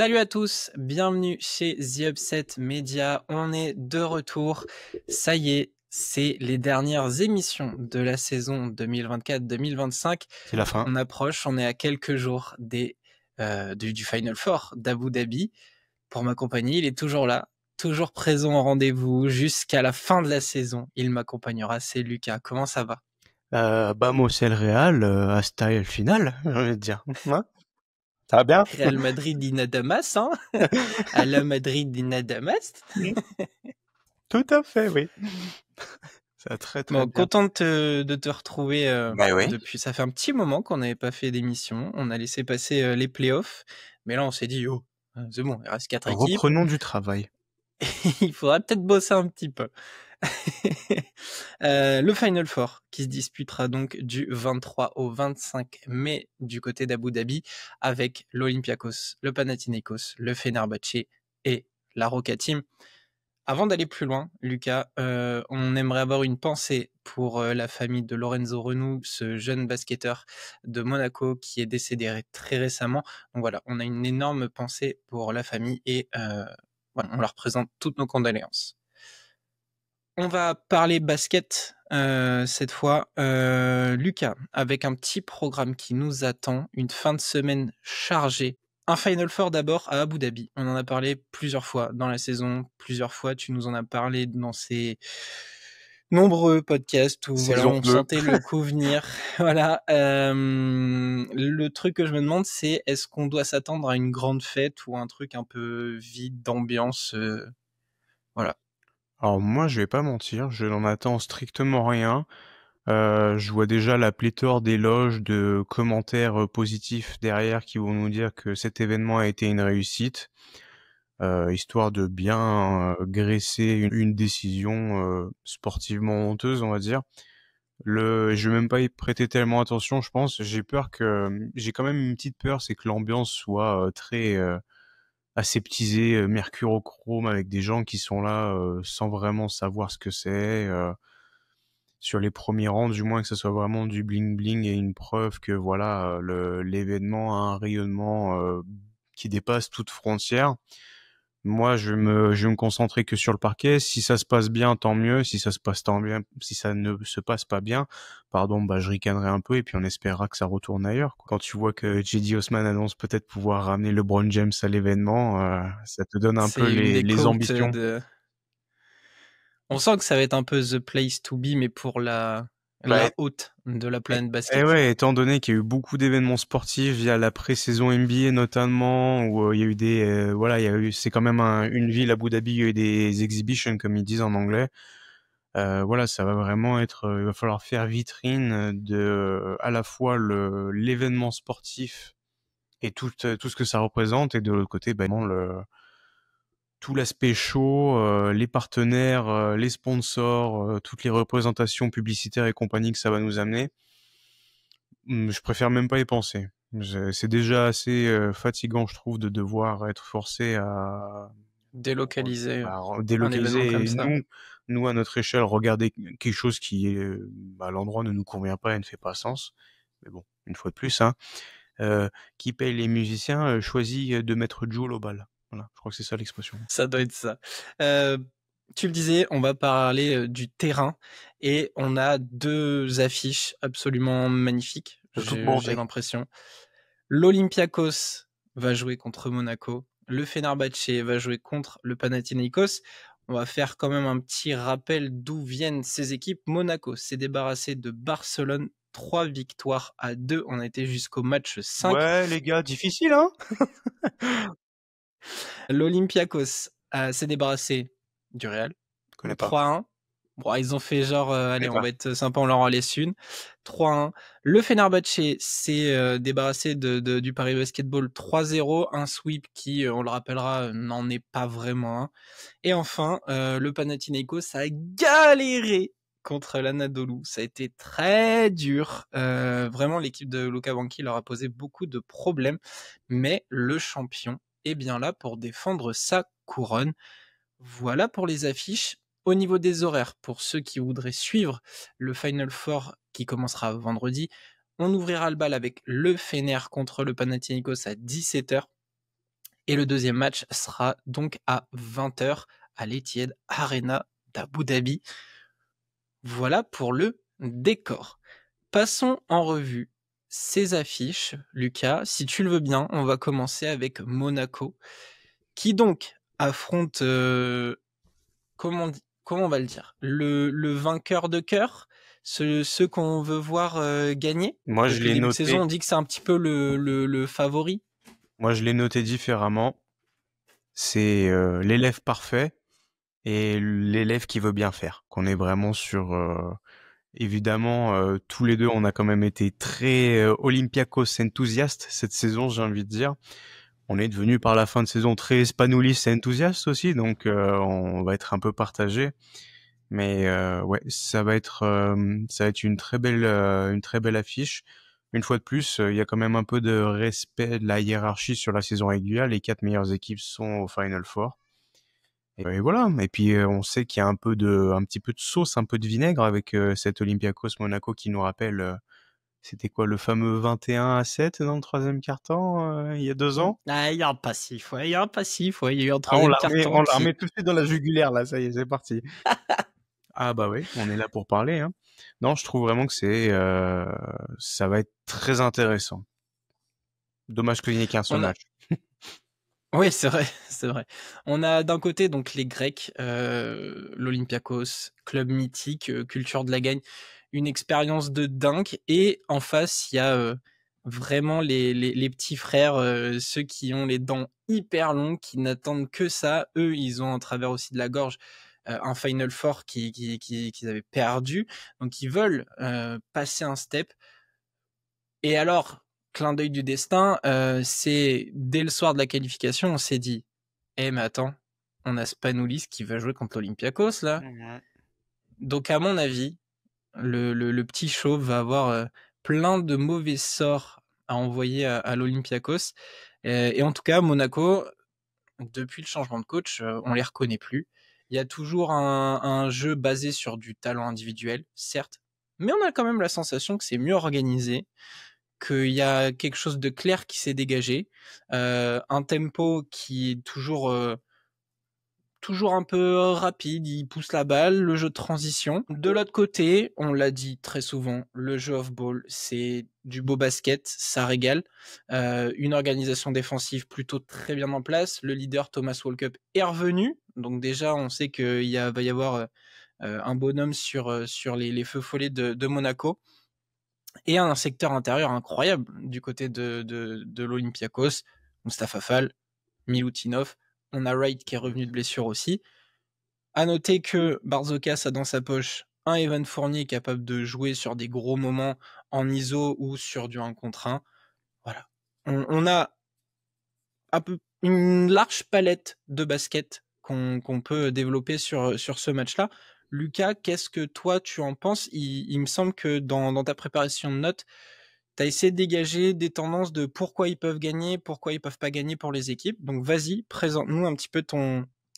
Salut à tous, bienvenue chez The Upset Media. On est de retour. Ça y est, c'est les dernières émissions de la saison 2024-2025. C'est la fin. On approche, on est à quelques jours du Final Four d'Abu Dhabi. Pour m'accompagner, il est toujours là, toujours présent au rendez-vous jusqu'à la fin de la saison. Il m'accompagnera, c'est Lucas. Comment ça va? Moi, c'est le Real, hasta el final, j'ai envie de dire. Hein, ça va bien? Real Madrid Inadamas, hein? À la Madrid Inadamas. Tout à fait, oui. Ça va très très Bon, bien. content de te retrouver Oui. depuis. Ça fait un petit moment qu'on n'avait pas fait d'émission. On a laissé passer les playoffs, mais là on s'est dit c'est bon, il reste 4 équipes. Reprenons du travail. Il faudra peut-être bosser un petit peu. Le Final Four qui se disputera donc du 23 au 25 mai du côté d'Abu Dhabi avec l'Olympiakos, le Panathinaikos, le Fenerbahçe et la Roca Team. Avant d'aller plus loin, Lucas, on aimerait avoir une pensée pour la famille de Lorenzo Renou, ce jeune basketteur de Monaco qui est décédé très récemment. Donc voilà, on a une énorme pensée pour la famille et voilà, on leur présente toutes nos condoléances. On va parler basket cette fois. Lucas, avec un petit programme qui nous attend, une fin de semaine chargée. Un Final Four d'abord à Abu Dhabi. On en a parlé plusieurs fois dans la saison, plusieurs fois. Tu nous en as parlé dans ces nombreux podcasts où voilà, Saison on 2. sentait le coup venir. Voilà. Le truc que je me demande, c'est est-ce qu'on doit s'attendre à une grande fête ou un truc un peu vide d'ambiance voilà. Alors moi, je vais pas mentir, je n'en attends strictement rien. Je vois déjà la pléthore d'éloges, de commentaires positifs derrière qui vont nous dire que cet événement a été une réussite. Histoire de bien graisser une décision sportivement honteuse, on va dire. Je vais même pas y prêter tellement attention, je pense. J'ai peur j'ai quand même une petite peur, c'est que l'ambiance soit très aseptisée, mercurochrome, avec des gens qui sont là sans vraiment savoir ce que c'est. Sur les premiers rangs, du moins, que ce soit vraiment du bling bling et une preuve que voilà, l'événement a un rayonnement qui dépasse toute frontière. Moi, je vais me concentrer que sur le parquet. Si ça se passe bien, tant mieux. Si ça se passe tant bien, si ça ne se passe pas bien, pardon, je ricanerai un peu et puis on espérera que ça retourne ailleurs, quoi. Quand tu vois que J.D. Osman annonce peut-être pouvoir ramener LeBron James à l'événement, ça te donne un peu C'est une des les quotes ambitions. de... On sent que ça va être un peu the place to be, mais pour la Bah, haute de la et, planète et basket. ouais, étant donné qu'il y a eu beaucoup d'événements sportifs via la pré-saison NBA notamment, où il y a eu voilà, c'est quand même une ville, Abu Dhabi, il y a eu des exhibitions comme ils disent en anglais. Voilà, ça va vraiment être, il va falloir faire vitrine de à la fois l'événement sportif et tout ce que ça représente, et de l'autre côté, vraiment tout l'aspect show, les partenaires, les sponsors, toutes les représentations publicitaires et compagnie que ça va nous amener. Je préfère même pas y penser. C'est déjà assez fatigant, je trouve, de devoir être forcé à Délocaliser un événement délocaliser, comme et ça. nous à notre échelle, regarder quelque chose qui est à l'endroit ne nous convient pas et ne fait pas sens. Mais bon, une fois de plus, hein, qui paye les musiciens choisit de mettre Jul au bal. Voilà, je crois que c'est ça l'expression. Ça doit être ça. Tu le disais, on va parler du terrain et on a deux affiches absolument magnifiques, De toute j'ai beauté. l'impression. L'Olympiakos va jouer contre Monaco. Le Fenerbahçe va jouer contre le Panathinaikos. On va faire quand même un petit rappel d'où viennent ces équipes. Monaco s'est débarrassé de Barcelone. 3 victoires à 2. On a été jusqu'au match 5. Ouais, les gars, difficile, hein? L'Olympiakos s'est débarrassé du Real. Je connais pas. 3-1. Bon, ils ont fait genre, Je allez, connais on pas. va être sympa, on leur en laisse une. 3-1. Le Fenerbahçe s'est débarrassé du Paris Basketball 3-0. Un sweep qui, on le rappellera, n'en est pas vraiment un. Et enfin, le Panathinaikos a galéré contre l'Anadolu. Ça a été très dur. Vraiment, l'équipe de Luka Banchi leur a posé beaucoup de problèmes. Mais le champion est bien là pour défendre sa couronne. Voilà pour les affiches. Au niveau des horaires, pour ceux qui voudraient suivre le Final Four qui commencera vendredi, on ouvrira le bal avec le Fener contre le Panathinaikos à 17h. Et le deuxième match sera donc à 20h à l'Etihad Arena d'Abu Dhabi. Voilà pour le décor. Passons en revue ces affiches. Lucas, si tu le veux bien, on va commencer avec Monaco, qui donc affronte, comment on va le dire, le vainqueur de cœur, ceux qu'on veut voir gagner. Moi, je Depuis le l'ai début de saison, noté. on dit que c'est un petit peu le favori. Moi, je l'ai noté différemment. C'est l'élève parfait et l'élève qui veut bien faire. Qu'on est vraiment sur... évidemment, tous les deux, on a quand même été très Olympiakos enthousiastes cette saison, j'ai envie de dire. On est devenu par la fin de saison très Spanoulis enthousiastes aussi, donc on va être un peu partagé. Mais ouais, ça va être une très belle affiche. Une fois de plus, il y a quand même un peu de respect de la hiérarchie sur la saison régulière. Les 4 meilleures équipes sont au Final Four. Et voilà. Et puis on sait qu'il y a un petit peu de sauce, un peu de vinaigre avec cet Olympiakos Monaco qui nous rappelle, c'était quoi le fameux 21-7 dans le troisième quart-temps il y a 2 ans. Ah, il y a un passif, ouais, il y a un passif, ouais, il y a eu un Ah, troisième carton on la qui... remet tout de suite dans la jugulaire là. Ça y est, c'est parti. Ah bah oui, on est là pour parler, hein. Non, je trouve vraiment que ça va être très intéressant. Dommage qu'il n'y ait qu'un seul On a... match. Oui, c'est vrai, c'est vrai. On a d'un côté donc les Grecs, l'Olympiakos, club mythique, culture de la gagne, une expérience de dingue. Et en face, il y a vraiment les petits frères, ceux qui ont les dents hyper longues, qui n'attendent que ça. Eux, ils ont en travers aussi de la gorge un Final Four qu'ils avaient perdu, donc ils veulent passer un step. Et alors, clin d'œil du destin, c'est dès le soir de la qualification, on s'est dit, mais attends, on a Spanoulis qui va jouer contre l'Olympiakos là. Mhm. Donc à mon avis, le petit chauve va avoir plein de mauvais sorts à envoyer à l'Olympiakos. Et en tout cas, Monaco, depuis le changement de coach, on les reconnaît plus. Il y a toujours un jeu basé sur du talent individuel, certes, mais on a quand même la sensation que c'est mieux organisé, qu'il y a quelque chose de clair qui s'est dégagé, un tempo qui est toujours un peu rapide, il pousse la balle, le jeu de transition. De l'autre côté, on l'a dit très souvent, le jeu off-ball, c'est du beau basket, ça régale. Une organisation défensive plutôt très bien en place. Le leader Thomas Walkup est revenu, donc déjà on sait va y avoir un bonhomme sur les feux follets de Monaco. Et un secteur intérieur incroyable du côté de l'Olympiakos. Mustapha Fall, Milutinov. On a Wright qui est revenu de blessure aussi. À noter que Barzokas a dans sa poche un Evan Fournier capable de jouer sur des gros moments en ISO ou sur du 1 contre 1. Voilà. On a un peu une large palette de basket qu'on peut développer sur ce match-là. Lucas, qu'est-ce que toi tu en penses? Il me semble que dans ta préparation de notes, tu as essayé de dégager des tendances de pourquoi ils peuvent gagner, pourquoi ils peuvent pas gagner pour les équipes. Donc vas-y, présente-nous un petit peu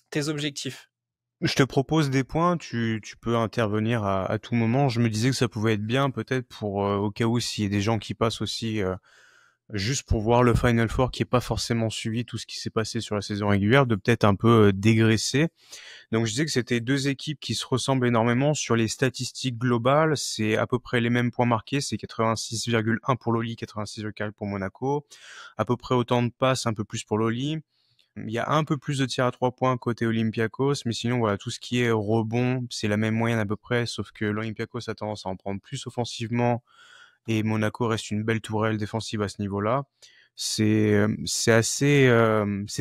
tes objectifs. Je te propose des points, tu peux intervenir à tout moment. Je me disais que ça pouvait être bien peut-être pour au cas où s'il y a des gens qui passent aussi juste pour voir le Final Four qui est pas forcément suivi tout ce qui s'est passé sur la saison régulière, de peut-être un peu dégraisser. Donc je disais que c'était deux équipes qui se ressemblent énormément sur les statistiques globales. C'est à peu près les mêmes points marqués. C'est 86,1 pour Loli, 86,4 pour Monaco. À peu près autant de passes, un peu plus pour Loli. Il y a un peu plus de tirs à 3 points côté Olympiakos, mais sinon voilà, tout ce qui est rebond, c'est la même moyenne à peu près, sauf que l'Olympiakos a tendance à en prendre plus offensivement et Monaco reste une belle tourelle défensive à ce niveau-là. C'est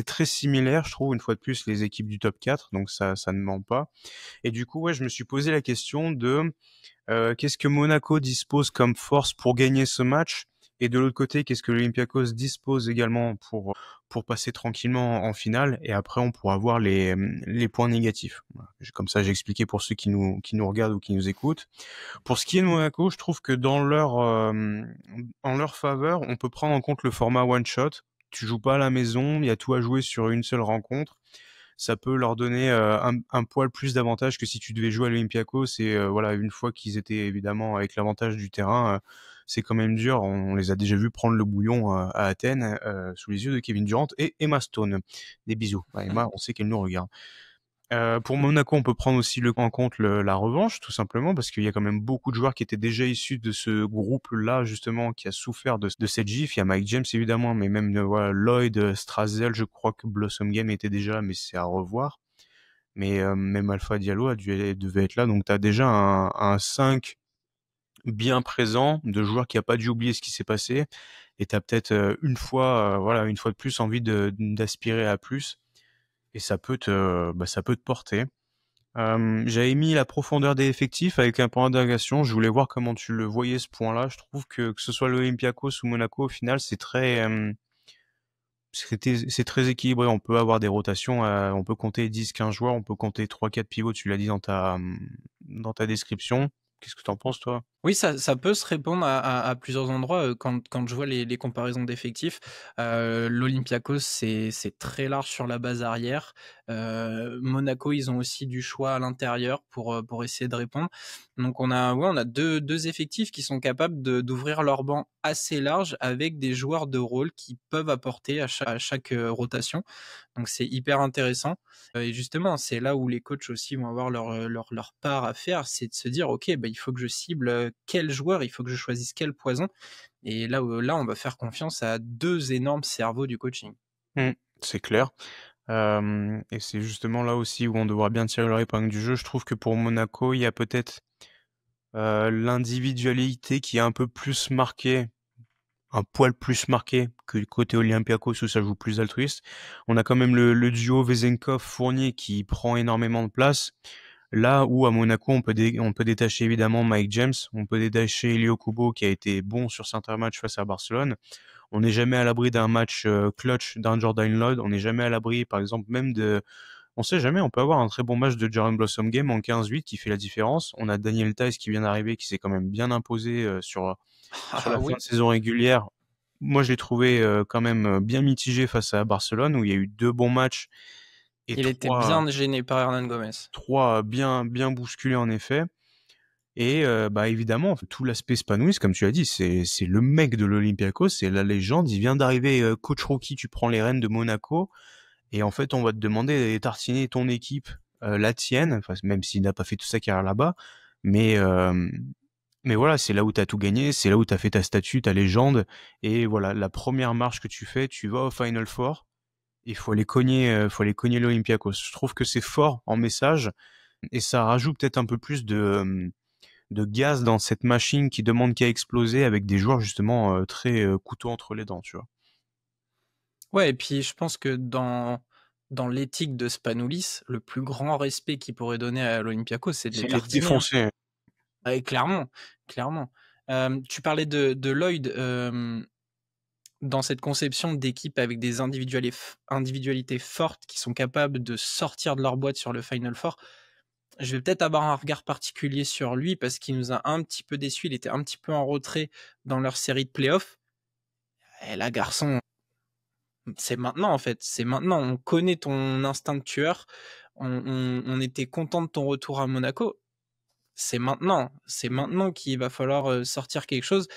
très similaire, je trouve, une fois de plus, les équipes du top 4, donc ça ne ment pas. Et du coup, ouais, je me suis posé la question de qu'est-ce que Monaco dispose comme force pour gagner ce match? Et de l'autre côté, qu'est-ce que l'Olympiakos dispose également pour passer tranquillement en finale? Et après, on pourra voir les points négatifs. Voilà. Comme ça, j'ai expliqué pour ceux qui nous regardent ou qui nous écoutent. Pour ce qui est de Monaco, je trouve que en leur faveur, on peut prendre en compte le format one shot. Tu joues pas à la maison, il y a tout à jouer sur une seule rencontre. Ça peut leur donner un poil plus d'avantage que si tu devais jouer à l'Olympiakos. Et voilà, une fois qu'ils étaient évidemment avec l'avantage du terrain, c'est quand même dur. On les a déjà vus prendre le bouillon à Athènes sous les yeux de Kevin Durant et Emma Stone. Des bisous. Ouais, Emma, on sait qu'elle nous regarde. Pour Monaco, on peut prendre aussi en compte la revanche, tout simplement, parce qu'il y a quand même beaucoup de joueurs qui étaient déjà issus de ce groupe-là, justement, qui a souffert de cette gifle. Il y a Mike James, évidemment, mais même voilà, Lloyd, Strazel, je crois que Blossom Game était déjà là, mais c'est à revoir. Mais même Alpha Diallo devait être là, donc tu as déjà un 5 bien présent de joueurs qui a pas dû oublier ce qui s'est passé, et tu as peut-être une fois de plus envie d'aspirer à plus, et ça peut te porter. J'avais mis la profondeur des effectifs avec un point d'interrogation. Je voulais voir comment tu le voyais, ce point-là. Je trouve que ce soit l'Olympiakos ou Monaco, au final, c'est très équilibré. On peut avoir des rotations, on peut compter 10-15 joueurs, on peut compter 3-4 pivots, tu l'as dit dans ta description. Qu'est-ce que t'en penses, toi? Oui, ça peut se répondre à plusieurs endroits, quand je vois les comparaisons d'effectifs. L'Olympiakos, c'est très large sur la base arrière. Monaco, ils ont aussi du choix à l'intérieur pour essayer de répondre. Donc on a deux effectifs qui sont capables d'ouvrir leur banc assez large avec des joueurs de rôle qui peuvent apporter à chaque rotation. Donc c'est hyper intéressant. Et justement, c'est là où les coachs aussi vont avoir leur part à faire, c'est de se dire: «OK, bah, il faut que je cible, quel joueur, il faut que je choisisse quel poison», et là, on va faire confiance à 2 énormes cerveaux du coaching. Mmh, c'est clair. Et c'est justement là aussi où on devra bien tirer leur épingle du jeu. Je trouve que pour Monaco, il y a peut-être l'individualité qui est un peu plus marquée, un poil plus marqué que le côté Olympiakos où ça joue plus altruiste. On a quand même le duo Vezenkov-Fournier qui prend énormément de place. Là où à Monaco, on peut détacher évidemment Mike James, on peut détacher Elio Kubo qui a été bon sur certains matchs face à Barcelone. On n'est jamais à l'abri d'un match clutch d'un Jordan Lloyd. On n'est jamais à l'abri, par exemple, même on sait jamais, on peut avoir un très bon match de Jaren Blossom Game en 15-8 qui fait la différence. On a Daniel Theis qui vient d'arriver, qui s'est quand même bien imposé sur Ah la fin oui, de saison régulière. Moi, je l'ai trouvé quand même bien mitigé face à Barcelone, où il y a eu 2 bons matchs et il était 3 bien gêné par Hernan Gomez. bien bousculés en effet. Et bah, évidemment, tout l'aspect Spanouis, comme tu as dit, c'est le mec de l'Olympiakos, c'est la légende. Il vient d'arriver, coach rookie, tu prends les rênes de Monaco, et en fait, on va te demander d'aller tartiner ton équipe, la tienne, enfin, même s'il n'a pas fait toute sa carrière là-bas, mais mais voilà, c'est là où t'as tout gagné, c'est là où t'as fait ta statue, ta légende, et voilà, la première marche que tu fais, tu vas au Final Four, il faut aller cogner l'Olympiakos. Je trouve que c'est fort en message, et ça rajoute peut-être un peu plus de gaz dans cette machine qui demande qu'à exploser avec des joueurs justement très couteau entre les dents, tu vois. Ouais, et puis je pense que dans l'éthique de Spanoulis, le plus grand respect qu'il pourrait donner à l'Olympiakos, c'est de les C'est les tartiner, hein. défoncer. Ouais, clairement, clairement. Tu parlais de Lloyd, dans cette conception d'équipe avec des individualités fortes qui sont capables de sortir de leur boîte sur le Final Four. Je vais peut-être avoir un regard particulier sur lui parce qu'il nous a un petit peu déçus. Il était un petit peu en retrait dans leur série de playoffs. Et là, garçon, c'est maintenant en fait. C'est maintenant. On connaît ton instinct de tueur. On était content de ton retour à Monaco. C'est maintenant. C'est maintenant qu'il va falloir sortir quelque chose.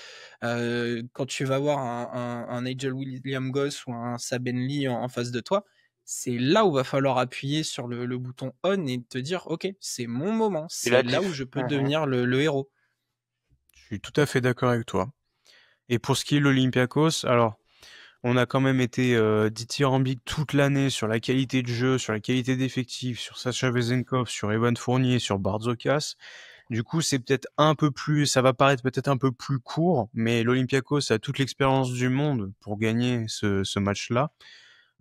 Quand tu vas voir un Nigel Williams-Goss ou un Saben Lee en face de toi, c'est là où va falloir appuyer sur le bouton on et te dire ok, c'est mon moment. C'est C'est la là où diff. je peux devenir le héros. Je suis tout à fait d'accord avec toi. Et pour ce qui est de l'Olympiakos, alors on a quand même été dithyrambique toute l'année sur la qualité de jeu, sur la qualité d'effectif, sur Sacha Vezenkov, sur Evan Fournier, sur Barzokas. Du coup, ça va paraître peut-être un peu plus court, mais l'Olympiakos a toute l'expérience du monde pour gagner ce match-là.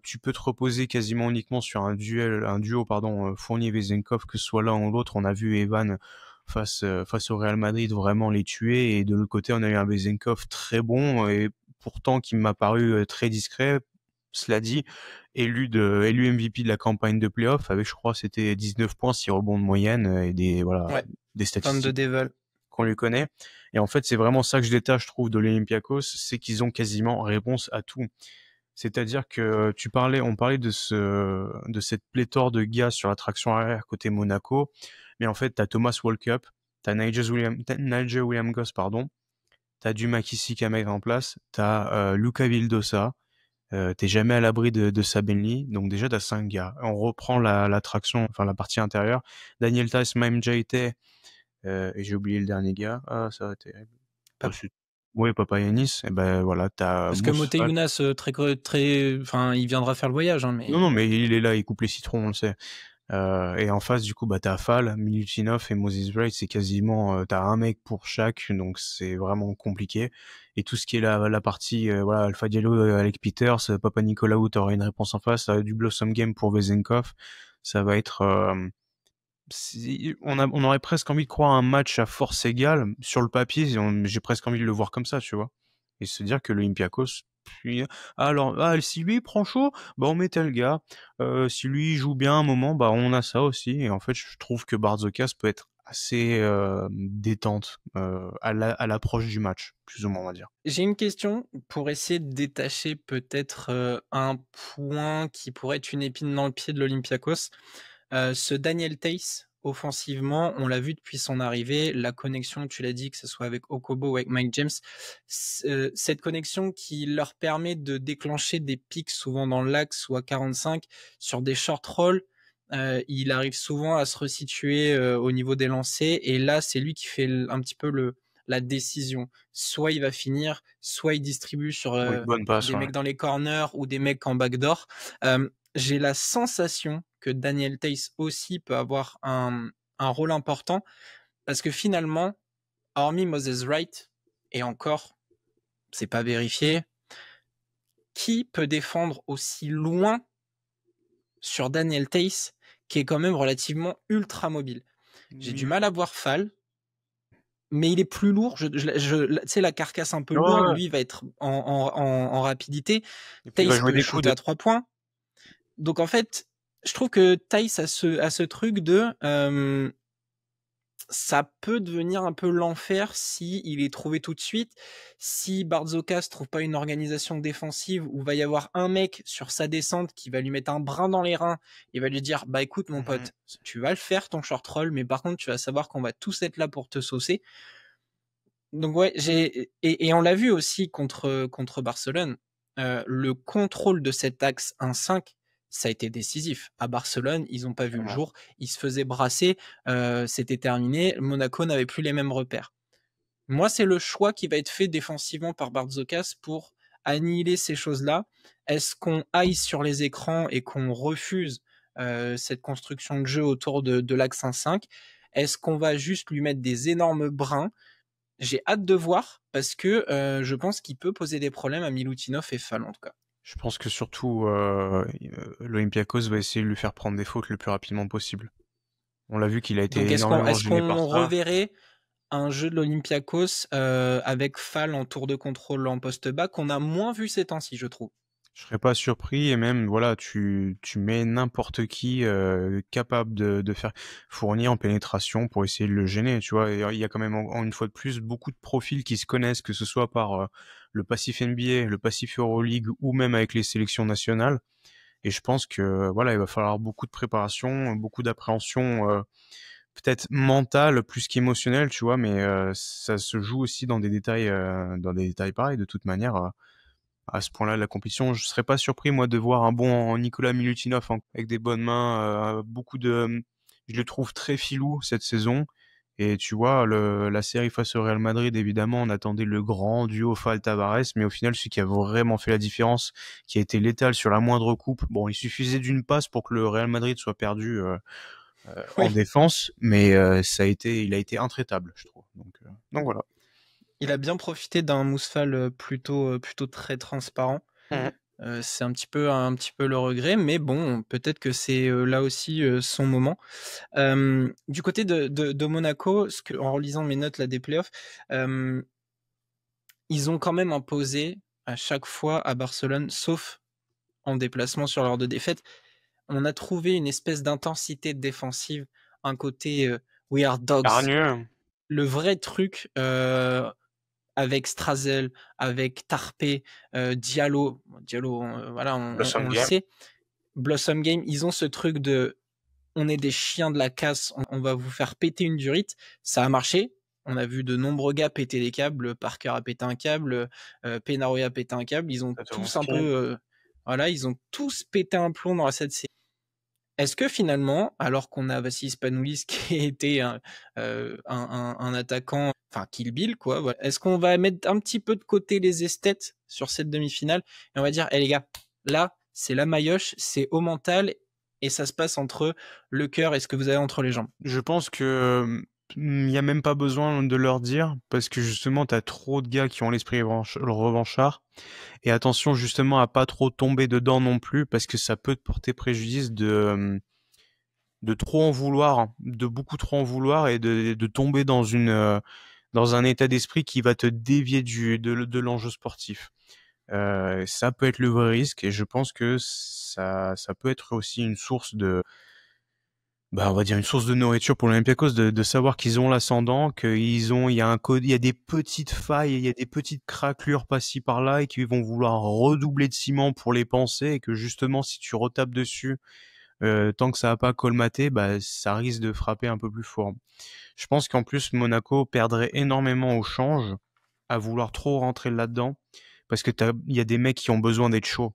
Tu peux te reposer quasiment uniquement sur un duo, pardon, Fournier-Vezenkov, que ce soit l'un ou l'autre. On a vu Evan face au Real Madrid vraiment les tuer, et de l'autre côté, on a eu un Vezenkov très bon et pourtant qui m'a paru très discret. Cela dit, élu MVP de la campagne de playoff avec, je crois, c'était 19 points, 6 rebonds de moyenne, et Ouais, des fan de statistiques Devil. qu'on lui connaît. Et en fait, c'est vraiment ça que je détache, je trouve, de l'Olympiakos, c'est qu'ils ont quasiment réponse à tout. C'est-à-dire que on parlait de cette pléthore de gars sur la traction arrière côté Monaco, mais en fait, t'as Thomas Walkup, t'as Nigel Williams-Goss, pardon, t'as du McKissick à mettre en place, t'as Luca Vildosa, t'es jamais à l'abri de Sabenli, donc déjà t'as 5 gars. On reprend la traction, enfin la partie intérieure. Daniel Tice, Maim Jaite, et j'ai oublié le dernier gars. Ah, ça va être terrible. Pas- Ouais, Papa Yanis, et ben voilà, t'as Parce que Mousse. Moté Younas, enfin, il viendra faire le voyage, hein, mais. Non, mais il est là, il coupe les citrons, on le sait. Et en face, du coup, bah, t'as Fall, Milutinov et Moses Wright, c'est quasiment, t'as un mec pour chaque, donc c'est vraiment compliqué. Et tout ce qui est la partie, voilà, Alpha Diallo, Alec Peters, Papa Nicolaou, t'auras une réponse en face, du Blossom Game pour Vezenkov. Ça va être, on aurait presque envie de croire à un match à force égale. Sur le papier, j'ai presque envie de le voir comme ça, tu vois. Et se dire que l'Olympiakos, puis, alors, si lui il prend chaud, bah on met tel gars. Si lui il joue bien un moment, bah on a ça aussi. Et en fait, je trouve que Barzokas peut être assez détente à l'approche du match, plus ou moins, on va dire. J'ai une question pour essayer de détacher peut-être un point qui pourrait être une épine dans le pied de l'Olympiakos. Ce Daniel Theis, offensivement, on l'a vu depuis son arrivée, la connexion, tu l'as dit, que ce soit avec Okobo ou avec Mike James, cette connexion qui leur permet de déclencher des pics souvent dans l'axe ou à 45 sur des short rolls. Il arrive souvent à se resituer au niveau des lancers et là, c'est lui qui fait un petit peu la décision. Soit il va finir, soit il distribue sur Oui, bonne passe, des ouais. mecs dans les corners ou des mecs en backdoor. J'ai la sensation que Daniel Theis aussi peut avoir un rôle important parce que finalement, hormis Moses Wright, et encore, c'est pas vérifié, qui peut défendre aussi loin sur Daniel Theis qui est quand même relativement ultra mobile. J'ai du mal à voir Fall, mais il est plus lourd. Tu sais, la carcasse un peu Ouais, lourde, ouais. lui, va être en rapidité. Et puis il va Theis jouer peut des shooter coudes. à 3 points. Donc en fait, je trouve que Theis a ce truc de ça peut devenir un peu l'enfer si il est trouvé tout de suite. Si Barzokas trouve pas une organisation défensive où va y avoir un mec sur sa descente qui va lui mettre un brin dans les reins et va lui dire bah écoute mon pote, tu vas le faire ton short roll, mais par contre tu vas savoir qu'on va tous être là pour te saucer. Donc ouais, et on l'a vu aussi contre Barcelone, le contrôle de cet axe 1-5, ça a été décisif. À Barcelone, ils n'ont pas vu le jour, ils se faisaient brasser, c'était terminé. Monaco n'avait plus les mêmes repères. Moi, c'est le choix qui va être fait défensivement par Barzokas pour annihiler ces choses-là. Est-ce qu'on aille sur les écrans et qu'on refuse cette construction de jeu autour de l'axe 1-5? Est-ce qu'on va juste lui mettre des énormes brins? J'ai hâte de voir parce que je pense qu'il peut poser des problèmes à Milutinov et Fall en tout cas. Je pense que surtout l'Olympiakos va essayer de lui faire prendre des fautes le plus rapidement possible. On l'a vu qu'il a Donc été énormément est-ce gêné par qu'on ça. reverrait un jeu de l'Olympiakos avec Fall en tour de contrôle en poste bas qu'on a moins vu ces temps-ci, je trouve. Je serais pas surpris et même voilà, tu mets n'importe qui capable de faire fournir en pénétration pour essayer de le gêner, tu vois. Et il y a quand même une fois de plus beaucoup de profils qui se connaissent, que ce soit par le passif NBA, le passif Euroleague ou même avec les sélections nationales. Et je pense que voilà, il va falloir beaucoup de préparation, beaucoup d'appréhension, peut-être mentale plus qu'émotionnelle, tu vois. Mais ça se joue aussi dans des détails pareils. De toute manière, à ce point-là de la compétition, je serais pas surpris moi de voir un bon Nicolas Milutinov avec des bonnes mains, je le trouve très filou cette saison. Et tu vois, la série face au Real Madrid, évidemment, on attendait le grand duo Fall-Tavares, mais au final, celui qui a vraiment fait la différence, qui a été létal sur la moindre coupe, bon, il suffisait d'une passe pour que le Real Madrid soit perdu en Oui, défense, mais il a été intraitable, je trouve. Donc voilà. il a bien profité d'un Mousfal plutôt très transparent. Mhm. C'est un petit peu le regret, mais bon, peut-être que c'est là aussi son moment. Du côté de Monaco, en relisant mes notes là des playoffs, ils ont quand même imposé à chaque fois à Barcelone, sauf en déplacement sur l'heure de défaite, on a trouvé une espèce d'intensité défensive, un côté We are dogs, Hargneux. le vrai truc avec Strazel, avec Tarpé, Diallo, voilà, Blossom on le Game. sait. Blossom Game, ils ont ce truc de on est des chiens de la casse, on va vous faire péter une durite. Ça a marché. On a vu de nombreux gars péter les câbles. Parker a pété un câble, Penarroya a pété un câble. Ils ont tous un peu, voilà, ils ont tous pété un plomb dans cette série. Est-ce que finalement, alors qu'on a Vasily Spanoulis qui était un attaquant, enfin Kill Bill quoi, voilà, est-ce qu'on va mettre un petit peu de côté les esthètes sur cette demi-finale et on va dire, les gars, là c'est la maillotche, c'est au mental et ça se passe entre le cœur et ce que vous avez entre les jambes. Je pense que il y a même pas besoin de leur dire parce que justement t'as trop de gars qui ont l'esprit revanchard et attention justement à pas trop tomber dedans non plus parce que ça peut te porter préjudice de trop en vouloir, hein, de beaucoup trop en vouloir et de tomber dans un état d'esprit qui va te dévier de l'enjeu sportif. Ça peut être le vrai risque et je pense que ça peut être aussi une source on va dire une source de nourriture pour l'Olympiakos de savoir qu'ils ont l'ascendant, il y a il y a des petites failles, il y a des petites craquelures par-ci par-là et qu'ils vont vouloir redoubler de ciment pour les penser et que justement si tu retapes dessus, tant que ça va pas colmaté, ça risque de frapper un peu plus fort. Je pense qu'en plus Monaco perdrait énormément au change à vouloir trop rentrer là-dedans parce que il y a des mecs qui ont besoin d'être chauds.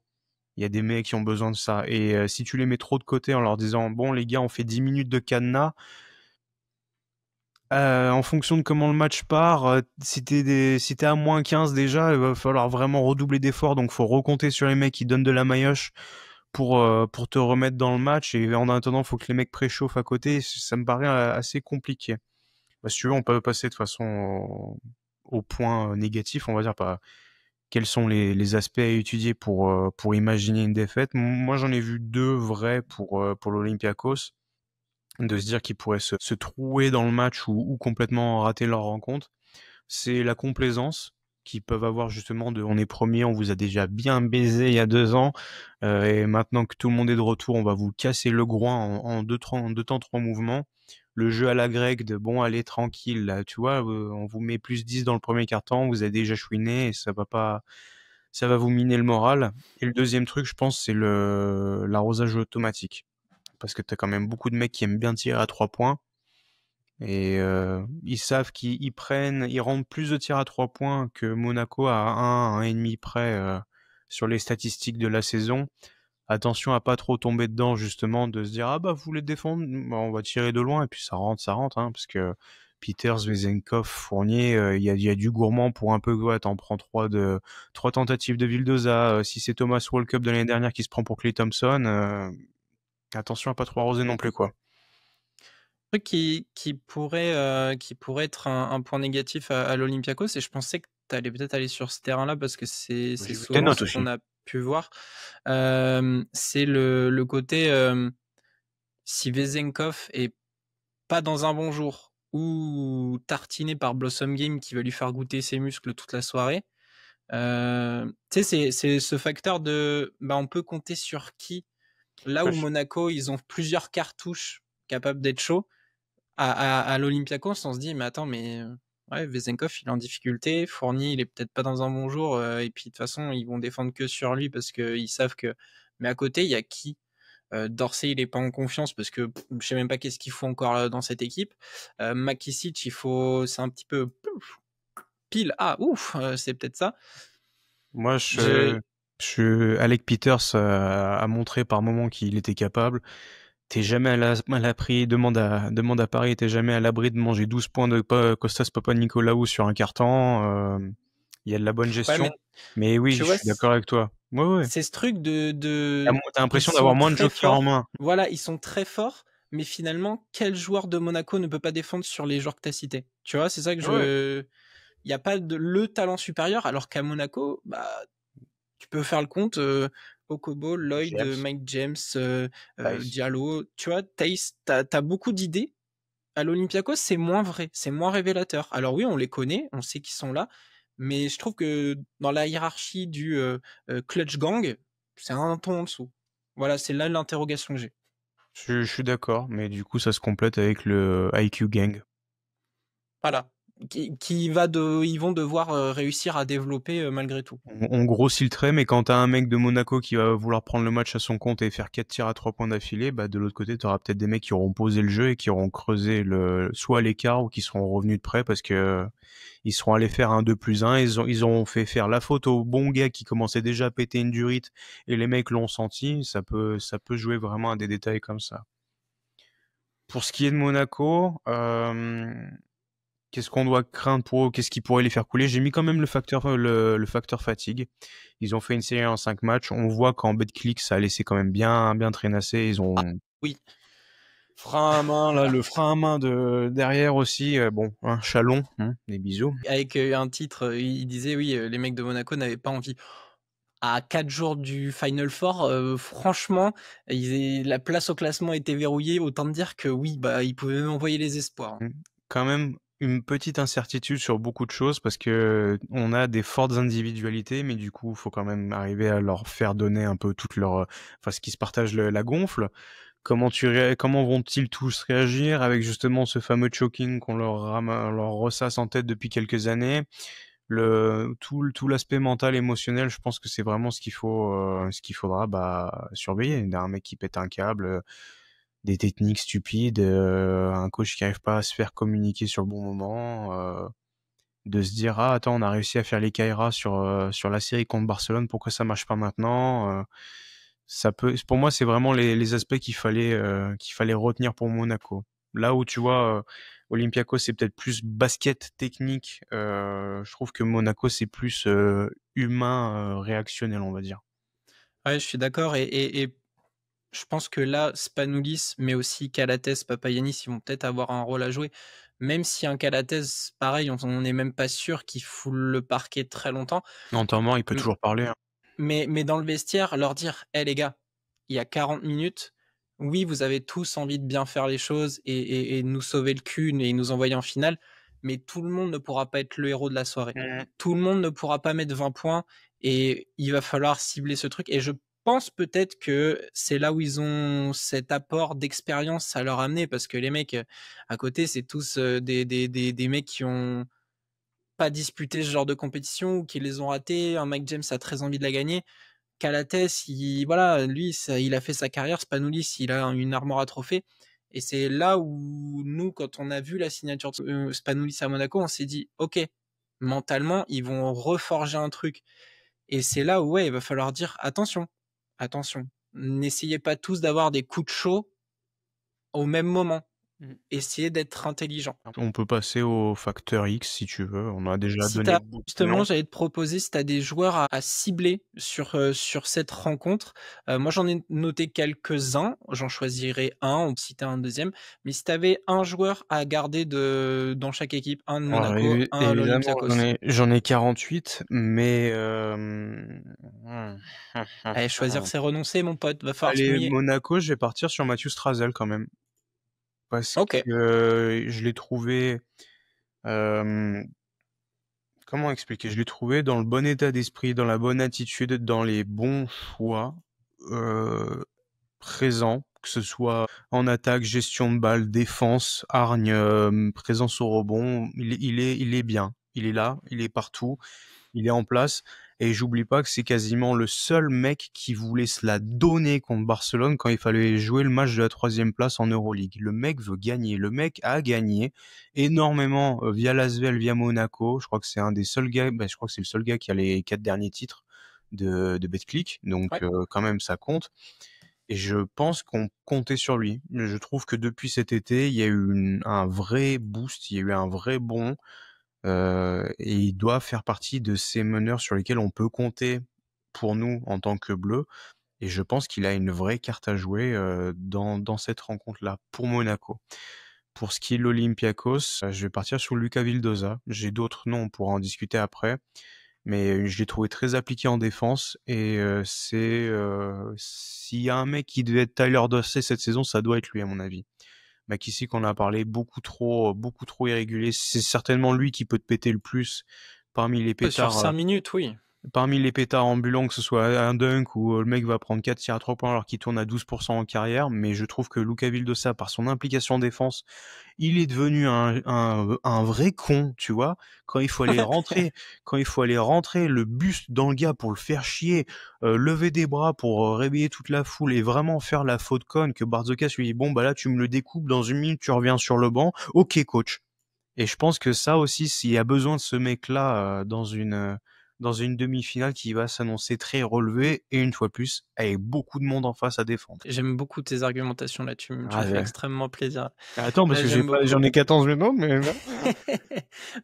Il y a des mecs qui ont besoin de ça. Et si tu les mets trop de côté en leur disant bon les gars on fait 10 minutes de cadenas, en fonction de comment le match part, si t'es à -15 déjà, il va falloir vraiment redoubler d'efforts. Donc faut recompter sur les mecs qui donnent de la maillotche pour te remettre dans le match. Et en attendant, faut que les mecs préchauffent à côté. Ça me paraît assez compliqué. Si tu veux, on peut passer de façon au point négatif, on va dire pas. Quels sont les aspects à étudier pour imaginer une défaite. Moi, j'en ai vu deux vrais pour l'Olympiakos, de se dire qu'ils pourraient se trouer dans le match ou complètement rater leur rencontre. C'est la complaisance qu'ils peuvent avoir justement de on est premier, on vous a déjà bien baisé il y a 2 ans, et maintenant que tout le monde est de retour, on va vous casser le groin en deux temps, trois mouvements. Le jeu à la grecque de bon allez tranquille là, tu vois, on vous met +10 dans le premier quart-temps, vous avez déjà chouiné et ça va vous miner le moral. Et le deuxième truc, je pense, c'est l'arrosage automatique. Parce que t'as quand même beaucoup de mecs qui aiment bien tirer à 3 points. Et ils savent ils rendent plus de tirs à 3 points que Monaco à 1,5 près sur les statistiques de la saison. Attention à pas trop tomber dedans justement, de se dire ah bah vous voulez défendre, on va tirer de loin et puis ça rentre hein, parce que Peters, Vezenkov, Fournier, il y a du gourmand pour un peu quoi. T'en prends trois tentatives de Vildoza. Si c'est Thomas Walkup de l'année dernière qui se prend pour Klay Thompson, attention à pas trop arroser non plus quoi. Truc qui pourrait être un point négatif à l'Olympiakos et je pensais que tu allais peut-être aller sur ce terrain-là parce que c'est J'ai vu tes souvent notes ce aussi. qu'on a pu voir. C'est le côté si Vezenkov est pas dans un bon jour ou tartiné par Blossom Game qui va lui faire goûter ses muscles toute la soirée. Tu sais, c'est ce facteur de on peut compter sur qui. Là où Monaco, ils ont plusieurs cartouches capables d'être chauds. À l'Olympiakos, on se dit, mais attends, ouais, Vezenkov, il est en difficulté. Fournier, il est peut-être pas dans un bon jour. Et puis, de toute façon, ils vont défendre que sur lui parce qu'ils savent que. Mais à côté, il y a qui Dorsey, il est pas en confiance parce que je sais même pas qu'est-ce qu'il faut encore dans cette équipe. Makisic, c'est un petit peu pile. Ah, ouf, c'est peut-être ça. Moi, Alec Peters a montré par moments qu'il était capable. T'es jamais à l'abri, demande à Paris, t'es jamais à l'abri de manger 12 points de Kostas Papanikolaou sur un carton. Il y a de la bonne gestion. Ouais, mais oui, tu je vois, suis d'accord avec toi. Ouais. c'est ce truc T'as ils l'impression d'avoir sont moins de très jokers en forts. main. Voilà, ils sont très forts, mais finalement, quel joueur de Monaco ne peut pas défendre sur les joueurs que tu as cités? Tu vois, c'est ça que il n'y a pas le talent supérieur, alors qu'à Monaco, tu peux faire le compte. Okobo, Lloyd, James. Mike James, Nice. Diallo, tu vois, t'as beaucoup d'idées. À l'Olympiakos, c'est moins vrai, c'est moins révélateur. Alors oui, on les connaît, on sait qu'ils sont là, mais je trouve que dans la hiérarchie du Clutch Gang, c'est un ton en dessous. Voilà, c'est là l'interrogation que j'ai. Je suis d'accord, mais du coup, ça se complète avec le IQ Gang. Voilà. ils vont devoir réussir à développer malgré tout. On grossit le trait, mais quand t'as un mec de Monaco qui va vouloir prendre le match à son compte et faire 4 tirs à 3 points d'affilée, bah de l'autre côté, tu auras peut-être des mecs qui auront posé le jeu et qui auront creusé soit l'écart ou qui seront revenus de près parce que ils seront allés faire un 2+1, ils ont fait faire la faute au bon gars qui commençait déjà à péter une durite et les mecs l'ont senti, ça peut jouer vraiment à des détails comme ça. Pour ce qui est de Monaco, qu'est-ce qu'on doit craindre pour eux? Qu'est-ce qui pourrait les faire couler? J'ai mis quand même le facteur fatigue. Ils ont fait une série en 5 matchs. On voit qu'en Betclic, ça a laissé quand même bien, bien traînasser. Ils Ah ont oui, frein à main, là, le frein à main de derrière aussi. Bon, un Chalon, des bisous. avec un titre, il disait oui, les mecs de Monaco n'avaient pas envie. À 4 jours du Final Four, franchement, la place au classement était verrouillée. Autant dire que oui, bah, ils pouvaient même envoyer les espoirs, hein. Mm. Quand même une petite incertitude sur beaucoup de choses parce que on a des fortes individualités, mais du coup, il faut quand même arriver à leur faire donner un peu toute leur, enfin, ce qui se partage la gonfle. Comment vont-ils tous réagir avec justement ce fameux choking qu'on leur ressasse en tête depuis quelques années? Tout l'aspect mental, émotionnel, je pense que c'est vraiment ce qu'il faudra, bah, surveiller. Un mec qui pète un câble, des techniques stupides, un coach qui arrive pas à se faire communiquer sur le bon moment, de se dire: «Ah attends, on a réussi à faire les Kairas sur la série contre Barcelone, pourquoi ça marche pas maintenant?» Ça peut pour moi, c'est vraiment les aspects qu'il fallait retenir pour Monaco. Là où tu vois, Olympiakos, c'est peut-être plus basket technique, je trouve que Monaco, c'est plus, humain, réactionnel, on va dire. Ouais, je suis d'accord et je pense que là, Spanoulis, mais aussi Calathes, Papagiannis, ils vont peut-être avoir un rôle à jouer. Même si un Calathes, pareil, on n'est même pas sûr qu'il foule le parquet très longtemps. Notamment, il peut Mmh, toujours parler, hein. mais dans le vestiaire, leur dire: «Eh les gars, il y a 40 minutes, oui, vous avez tous envie de bien faire les choses et nous sauver le cul et nous envoyer en finale, mais tout le monde ne pourra pas être le héros de la soirée. Mmh. Tout le monde ne pourra pas mettre 20 points et il va falloir cibler ce truc» et je pense peut-être que c'est là où ils ont cet apport d'expérience à leur amener parce que les mecs, à côté, c'est tous, des mecs qui ont pas disputé ce genre de compétition ou qui les ont ratés. Un Mike James a très envie de la gagner. Calates, voilà, lui, il a fait sa carrière. Spanoulis, il a une armoire à trophées. Et c'est là où nous, quand on a vu la signature de Spanoulis à Monaco, on s'est dit, OK, mentalement, ils vont reforger un truc. Et c'est là où, ouais, il va falloir dire, attention, attention, n'essayez pas tous d'avoir des coups de chaud au même moment. Mmh. Essayez d'être intelligent. On peut passer au facteur X si tu veux. On a déjà Si donné t'as beaucoup justement, d'éléments. j'allais te proposer si tu as des joueurs à cibler sur cette rencontre. Moi, j'en ai noté quelques-uns, j'en choisirai un, on te citait un deuxième. Mais si tu avais un joueur à garder dans chaque équipe, un de Alors Monaco, un à évidemment, l'Olympiakos. j'en ai 48, mais Allez, choisir c'est renoncer, mon pote, va falloir se allez, mouiller. Monaco, je vais partir sur Mathieu Strazel quand même. Parce OK. que je l'ai trouvé, hem, comment expliquer? Je l'ai trouvé dans le bon état d'esprit, dans la bonne attitude, dans les bons choix, heu, présent, que ce soit en attaque, gestion de balle, défense, hargne, présence au rebond. Il est bien. Il est là, il est partout. Il est en place et j'oublie pas que c'est quasiment le seul mec qui voulait se la donner contre Barcelone quand il fallait jouer le match de la 3e place en Euroleague. Le mec veut gagner. Le mec a gagné énormément via l'Asvel, via Monaco. Je crois que c'est un des seuls gars, je crois que c'est le seul gars qui a les 4 derniers titres de Betclic. Donc Ouais. quand même, ça compte. Et je pense qu'on comptait sur lui. Je trouve que depuis cet été, il y a eu un vrai boost, il y a eu un vrai bond. Et il doit faire partie de ces meneurs sur lesquels on peut compter pour nous en tant que Bleus et je pense qu'il a une vraie carte à jouer, dans cette rencontre-là pour Monaco. Pour ce qui est de l'Olympiakos, je vais partir sur Luca Vildoza. J'ai d'autres noms, on pourra en discuter après, mais je l'ai trouvé très appliqué en défense et s'il y a un mec qui devait être Tyler Dorsey cette saison, ça doit être lui à mon avis. McKissick, on a parlé, beaucoup trop irrégulier. C'est certainement lui qui peut te péter le plus parmi les Sur pétards. 5 minutes, oui. parmi les pétards ambulants, que ce soit un dunk ou le mec va prendre 4 tirs à 3 points alors qu'il tourne à 12% en carrière, mais je trouve que Luka Vildosa, par son implication en défense, il est devenu un vrai con, tu vois. Quand il faut aller rentrer, le buste dans le gars pour le faire chier, lever des bras pour réveiller toute la foule et vraiment faire la faute conne que Barzokas lui dit bon bah là tu me le découpes dans 1 minute, tu reviens sur le banc, ok coach. Et je pense que ça aussi, s'il y a besoin de ce mec-là dans une demi-finale qui va s'annoncer très relevée et une fois plus avec beaucoup de monde en face à défendre. J'aime beaucoup tes argumentations là, tu me Ah fais ouais. extrêmement plaisir. Attends, parce Là, que j'aime beaucoup. j'en ai 14 maintenant, mais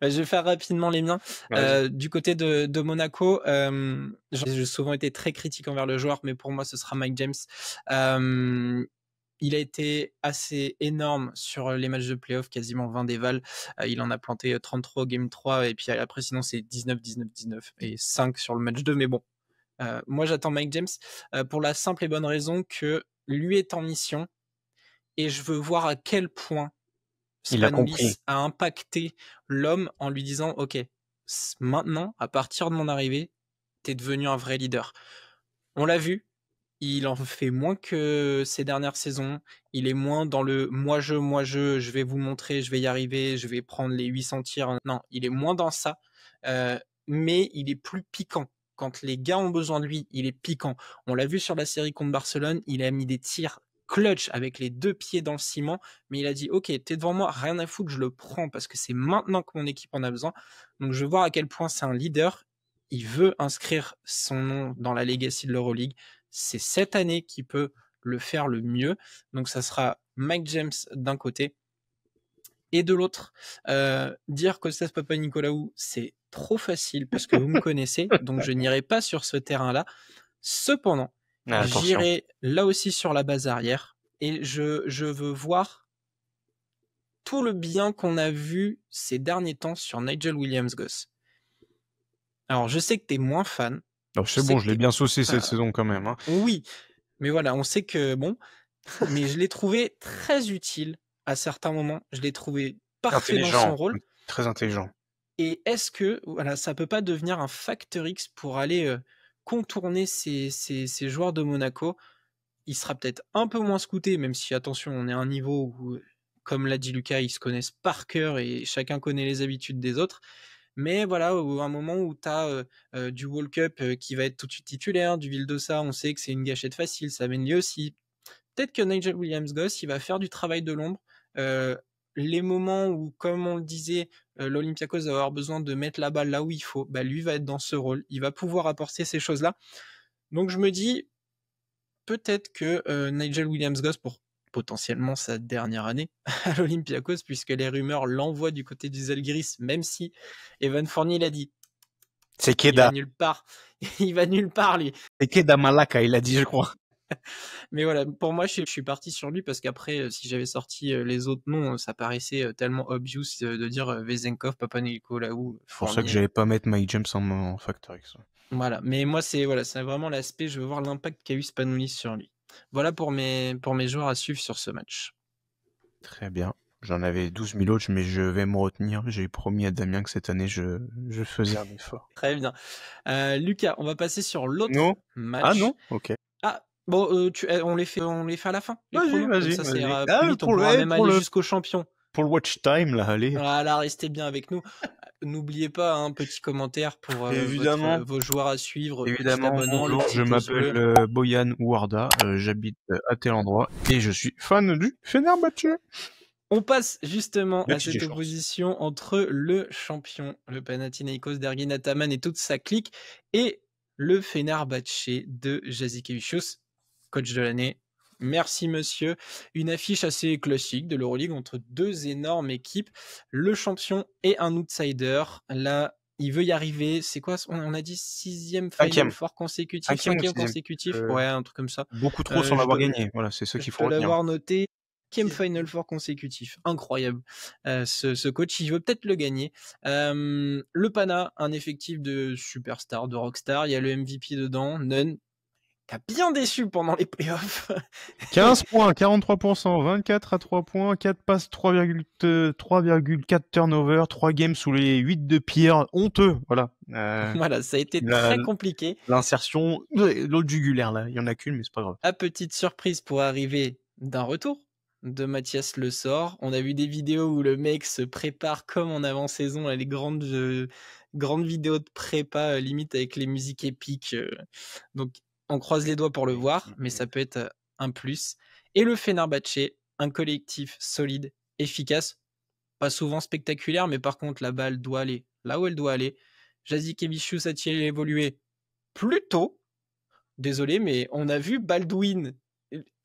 Bah, je vais faire rapidement les miens. vas-y. Du côté de Monaco, j'ai souvent été très critique envers le joueur, mais pour moi, ce sera Mike James. Il a été assez énorme sur les matchs de playoff, quasiment 20 dévals. Il en a planté 33 au game 3, et puis après, sinon, c'est 19, 19, 19 et 5 sur le match 2. Mais bon, moi, j'attends Mike James pour la simple et bonne raison que lui est en mission, et je veux voir à quel point Il a compris. Spanoulis a impacté l'homme en lui disant « Ok, maintenant, à partir de mon arrivée, t'es devenu un vrai leader. » On l'a vu, il en fait moins que ces dernières saisons. Il est moins dans le je vais vous montrer, je vais y arriver, je vais prendre les 800 tirs. Non, il est moins dans ça, mais il est plus piquant. Quand les gars ont besoin de lui, il est piquant. On l'a vu sur la série contre Barcelone, il a mis des tirs clutch avec les 2 pieds dans le ciment, mais il a dit « Ok, t'es devant moi, rien à foutre, je le prends parce que c'est maintenant que mon équipe en a besoin. » Donc je veux voir à quel point c'est un leader. Il veut inscrire son nom dans la legacy de l'Euroleague. C'est cette année qui peut le faire le mieux. Donc ça sera Mike James d'un côté. Et de l'autre, dire Kostas Papanikolaou, c'est trop facile parce que vous me connaissez, donc je n'irai pas sur ce terrain-là. Cependant, Attention. j'irai là aussi sur la base arrière et je veux voir tout le bien qu'on a vu ces derniers temps sur Nigel Williams-Goss. Alors, je sais que t'es moins fan. Alors, c'est bon, je l'ai bien saucé cette pas... saison quand même. Hein. Oui, mais voilà, on sait que bon, mais je l'ai trouvé très utile à certains moments. Je l'ai trouvé parfait dans Intelligent, son rôle. très intelligent. Et est-ce que voilà, ça peut pas devenir un facteur X pour aller contourner ces joueurs de Monaco? Il sera peut-être un peu moins scouté, même si attention, on est à un niveau où, comme l'a dit Lucas, ils se connaissent par cœur et chacun connaît les habitudes des autres. Mais voilà, un moment où tu as du World Cup qui va être tout de suite titulaire, du Vildosa, on sait que c'est une gâchette facile, ça mène lui aussi. Peut-être que Nigel Williams-Goss, il va faire du travail de l'ombre. Les moments où, comme on le disait, l'Olympiakos va avoir besoin de mettre la balle là où il faut, bah, lui va être dans ce rôle. Il va pouvoir apporter ces choses-là. Donc je me dis, peut-être que Nigel Williams-Goss, pour potentiellement sa dernière année à l'Olympiakos, puisque les rumeurs l'envoient du côté du Zalgiris, même si Evan Fournier l'a dit. C'est Il va Keda. nulle part. Il va nulle part, lui. C'est Keda Malaka, il a dit, je crois. Mais voilà, pour moi, je suis parti sur lui parce qu'après, si j'avais sorti les autres noms, ça paraissait tellement obvious de dire Vezenkov, Papanikolaou, C'est pour ça que Fournier. j'allais pas mettre Mike James en Factor X. Voilà, mais moi, c'est vraiment l'aspect, je veux voir l'impact qu'a eu Spanoulis sur lui. Voilà pour mes joueurs à suivre sur ce match. Très bien. J'en avais 12 000 autres, mais je vais me retenir. J'ai promis à Damien que cette année, je faisais un effort. Très bien. Lucas, on va passer sur l'autre Non. match. Ah non. Ok. Ah, bon, on les fait à la fin, les pronos. Comme ça ira plus vite, on pourra même aller jusqu'au champion. Pour le watch time, là, allez. Voilà, restez bien avec nous. N'oubliez pas un petit commentaire pour Évidemment. vos joueurs à suivre. Évidemment, Petit abonnement, bonjour, je m'appelle Boyan Ouarda, j'habite à tel endroit et je suis fan du Fenerbahçe. On passe justement à cette opposition entre le champion, le Panathinaikos d'Ergin Ataman et toute sa clique, et le Fenerbahçe de Jasikevicius, coach de l'année. Merci monsieur. Une affiche assez classique de l'Euroleague entre deux énormes équipes. Le champion et un outsider. Là, il veut y arriver. C'est quoi? On a dit 6e Final Four consécutif, 5e consécutif. Ouais, un truc comme ça. Beaucoup trop sans l'avoir gagné. Voilà, c'est ce qu'il faut retenir. L'avoir noté. 5e Final Four consécutif. Incroyable. Ce coach, il veut peut-être le gagner. Le Pana, un effectif de superstar, de rockstar. Il y a le MVP dedans, Nunn. qui a bien déçu pendant les playoffs. 15 points, 43%, 24 à 3 points, 4 passes, 3,4 turnover, 3 games sous les 8 de pire, honteux, voilà. Voilà, ça a été très compliqué. L'insertion, l'autre jugulaire là, il y en a qu'une, mais c'est pas grave. À petite surprise pour arriver d'un retour de Mathias Le Sort. On a vu des vidéos où le mec se prépare comme en avant-saison, les grandes vidéos de prépa, limite avec les musiques épiques. Donc, on croise les doigts pour le voir, mais ça peut être un plus. Et le Fenerbahçe, un collectif solide, efficace, pas souvent spectaculaire, mais par contre, la balle doit aller là où elle doit aller. Jazikevičius a-t-il évolué plus tôt? Désolé, mais on a vu Baldwin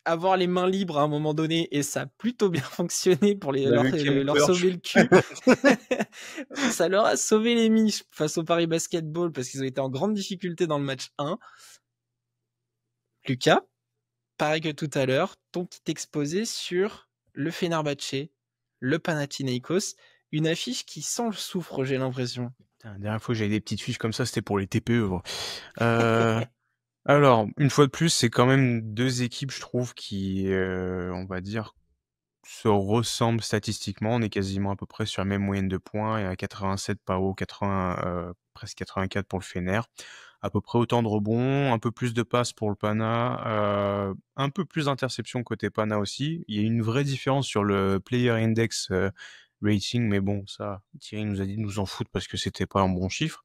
avoir les mains libres à un moment donné et ça a plutôt bien fonctionné pour leur sauver le cul. Ça leur a sauvé les miches face au Paris Basketball parce qu'ils ont été en grande difficulté dans le match 1. Lucas, pareil que tout à l'heure, ton petit exposé sur le Fenerbahçe, le Panathinaikos, une affiche qui sent le soufre, j'ai l'impression. La dernière fois que j'avais des petites fiches comme ça, c'était pour les TPE. Alors, une fois de plus, c'est quand même deux équipes, je trouve, qui, on va dire, se ressemblent statistiquement. On est quasiment à peu près sur la même moyenne de points. Il y a 87 Pau, 80, presque 84 pour le Fener. À peu près autant de rebonds, un peu plus de passes pour le Pana, un peu plus d'interceptions côté Pana aussi. Il y a une vraie différence sur le Player Index rating, mais bon, ça, Thierry nous a dit de nous en foutre parce que c'était pas un bon chiffre.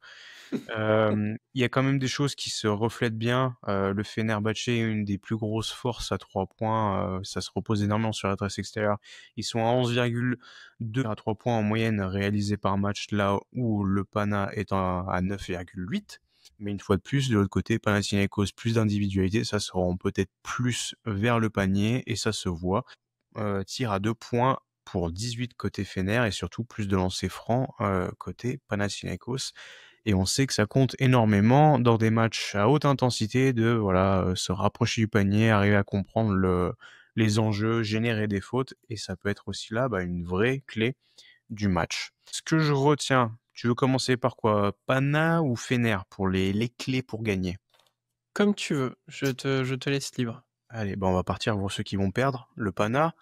Il y a quand même des choses qui se reflètent bien. Le Fenerbahçe est une des plus grosses forces à 3 points. Ça se repose énormément sur l'adresse extérieure. Ils sont à 11,2 à 3 points en moyenne réalisés par match, là où le Pana est à 9,8. Mais une fois de plus, de l'autre côté, Panathinaikos, plus d'individualité, ça se rend peut-être plus vers le panier et ça se voit. Tir à 2 points pour 18 côté Fener et surtout plus de lancers francs côté Panathinaikos. Et on sait que ça compte énormément dans des matchs à haute intensité de se rapprocher du panier, arriver à comprendre les enjeux, générer des fautes. Et ça peut être aussi là une vraie clé du match. Ce que je retiens, tu veux commencer par quoi? Pana ou Fener pour les clés pour gagner? Comme tu veux, je te laisse libre. Allez, on va partir pour ceux qui vont perdre. Le Pana.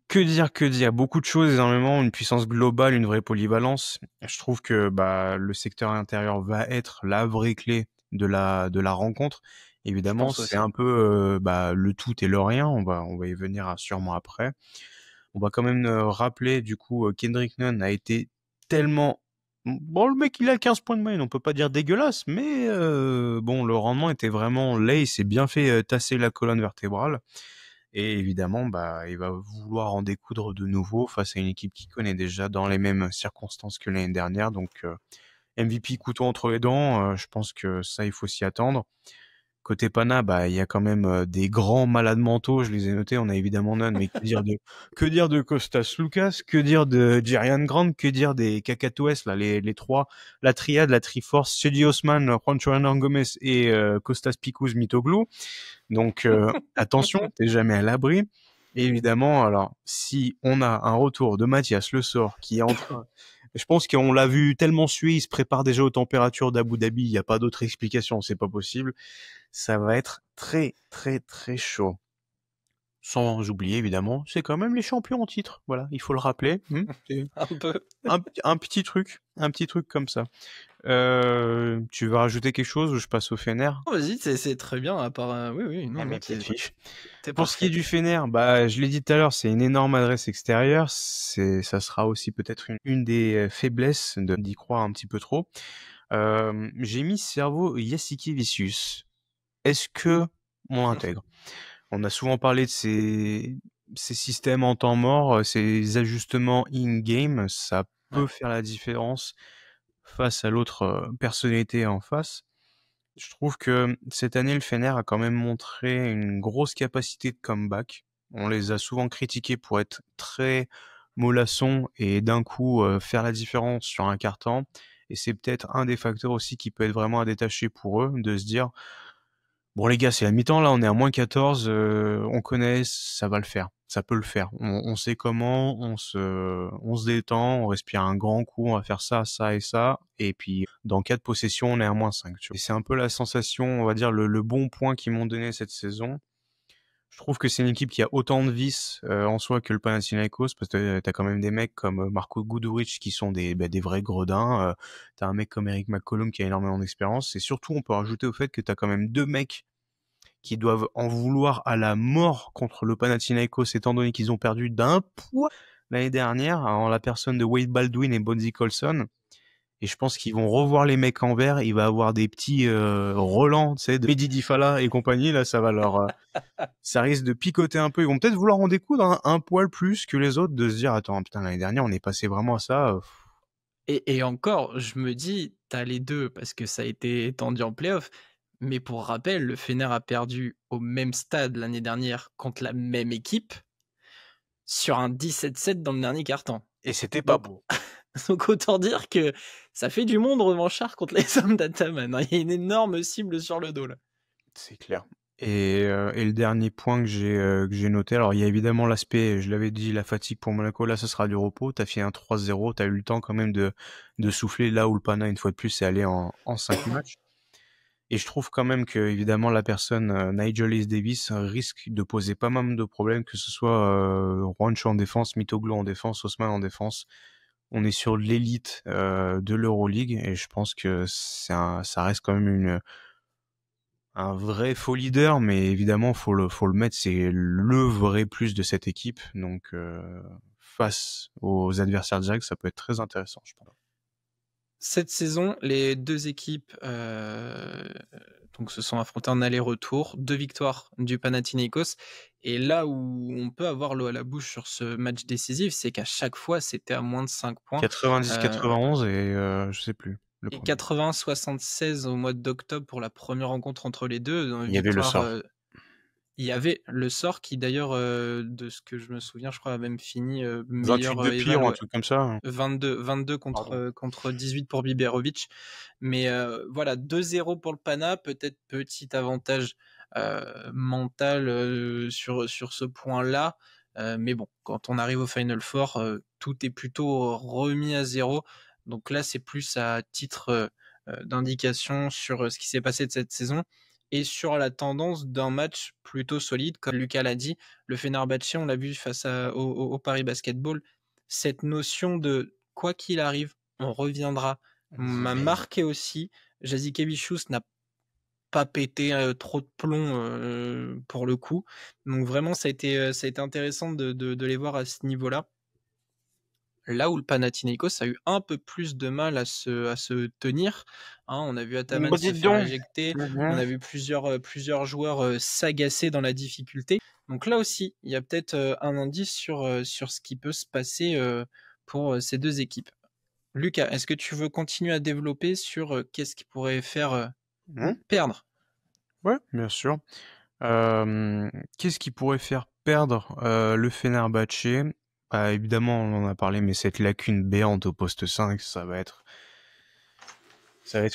Que dire? Beaucoup de choses, énormément, une puissance globale, une vraie polyvalence. Je trouve que le secteur intérieur va être la vraie clé de la rencontre. Évidemment, c'est un peu le tout et le rien. On va y venir sûrement après. On va quand même rappeler du coup Kendrick Nunn a été tellement le mec il a 15 points de moyenne, on peut pas dire dégueulasse, mais le rendement était vraiment laid, il s'est bien fait tasser la colonne vertébrale. Et évidemment, il va vouloir en découdre de nouveau face à une équipe qui connaît déjà dans les mêmes circonstances que l'année dernière. Donc, MVP couteau entre les dents, je pense que ça, il faut s'y attendre. Côté Pana, il y a quand même des grands malades mentaux, je les ai notés. On a évidemment Nunn, mais que dire de Kostas Lukas, que dire de Jerian Grant, que dire des Cacatoès, là, les trois, la triade, la Triforce, Cedi Osman, Juancho Hernan Gomez et Kostas Pikouz Mitoglou. Donc attention, t'es jamais à l'abri. Et évidemment, alors si on a un retour de Mathias Le Sort qui est en train, je pense qu'on l'a vu tellement suer, il se prépare déjà aux températures d'Abu Dhabi, il n'y a pas d'autre explication, c'est pas possible. Ça va être très très très chaud. Sans oublier évidemment, c'est quand même les champions en titre. Voilà, il faut le rappeler. Un peu. un petit truc comme ça. Tu veux rajouter quelque chose ou je passe au Fener? Oh, vas-y, c'est très bien, à part... oui, non, fiche. Pour Pour ce qui est du Fener, je l'ai dit tout à l'heure, c'est une énorme adresse extérieure. Ça sera aussi peut-être une des faiblesses d'y croire un petit peu trop. J'ai mis cerveau Jasikevičius. Est-ce que on l'intègre? On a souvent parlé de ces systèmes en temps mort, ces ajustements in-game, ça peut faire la différence face à l'autre personnalité en face. Je trouve que cette année, le Fener a quand même montré une grosse capacité de comeback. On les a souvent critiqués pour être très mollassons et d'un coup faire la différence sur un quart-temps. Et c'est peut-être un des facteurs aussi qui peut être vraiment à détacher pour eux, de se dire bon les gars, c'est la mi-temps, là on est à -14, on connaît, ça va le faire. ça peut le faire. On sait comment, on se détend, on respire un grand coup, on va faire ça, ça et ça, et puis dans 4 possessions, on est à -5, tu vois. Et c'est un peu la sensation, on va dire le bon point qu'ils m'ont donné cette saison. Je trouve que c'est une équipe qui a autant de vices en soi que le Panathinaikos, parce que t'as quand même des mecs comme Marco Guduric qui sont des vrais gredins. T'as un mec comme Eric McCollum qui a énormément d'expérience. Et surtout, on peut rajouter au fait que t'as quand même 2 mecs qui doivent en vouloir à la mort contre le Panathinaikos, étant donné qu'ils ont perdu d'un poids l'année dernière, en la personne de Wade Baldwin et Bonzi Colson. Et je pense qu'ils vont revoir les mecs en vert. Il va avoir des petits relents, tu sais, de Mehdi Difala et compagnie. Là, ça va ça risque de picoter un peu. Ils vont peut-être vouloir en découdre un poil plus que les autres, de se dire, attends, putain, l'année dernière, on est passé vraiment à ça. Et encore, je me dis, t'as les deux parce que ça a été étendu en playoff. Mais pour rappel, le Fener a perdu au même stade l'année dernière contre la même équipe sur un 17-7 dans le dernier quart-temps. Et c'était pas Donc, beau. donc autant dire que ça fait du monde revanchard contre les hommes d'Ataman. Il y a une énorme cible sur le dos là. C'est clair. Et le dernier point que j'ai noté, alors il y a évidemment l'aspect, je l'avais dit, la fatigue pour Monaco. Là, ce sera du repos. T'as fait un 3-0, t'as eu le temps quand même de souffler là où le Pana, une fois de plus, c'est allé en 5 matchs. Et je trouve quand même que, évidemment, la personne Nigel Hayes Davis risque de poser pas mal de problèmes, que ce soit Juancho en défense, Mitoglou en défense, Osman en défense. On est sur l'élite de l'Euroleague et je pense que ça reste quand même un vrai faux leader, mais évidemment faut le mettre, c'est le vrai plus de cette équipe. Donc face aux adversaires directs, ça peut être très intéressant, je pense. Cette saison, les deux équipes donc se sont affrontées en aller-retour, 2 victoires du Panathinaikos. Et là où on peut avoir l'eau à la bouche sur ce match décisif, c'est qu'à chaque fois, c'était à moins de 5 points. 90-91 et je sais plus le Et premier. 80-76 au mois d'octobre pour la première rencontre entre les deux. Il y avait le sort. Il y avait le sort qui d'ailleurs, de ce que je me souviens, je crois, a même fini 28 meilleur de pire éval, ou un ouais. truc comme ça. 22 Pardon. contre 18 pour Biberovic. Mais voilà, 2-0 pour le Pana, peut-être petit avantage mental sur ce point-là. Mais bon, quand on arrive au Final Four, tout est plutôt remis à zéro. Donc là, c'est plus à titre d'indication sur ce qui s'est passé de cette saison et sur la tendance d'un match plutôt solide. Comme Lucas l'a dit, le Fenerbahçe, on l'a vu face au Paris Basketball, cette notion de quoi qu'il arrive, on reviendra m'a marqué aussi. Jasikevičius n'a pas pété trop de plomb pour le coup. Donc vraiment, ça a été intéressant de les voir à ce niveau-là. Là où le Panathinaikos a eu un peu plus de mal à se tenir. Hein, on a vu Ataman Bah se dites faire donc. éjecter. On Mhm. a vu plusieurs joueurs s'agacer dans la difficulté. Donc là aussi, il y a peut-être un indice sur ce qui peut se passer pour ces deux équipes. Lucas, est-ce que tu veux continuer à développer sur qu'est-ce qui pourrait faire Hmm. perdre? Ouais, bien sûr. Qu'est-ce qui pourrait faire perdre le Fenerbahçe? Bah, évidemment, on en a parlé, mais cette lacune béante au poste 5, ça va être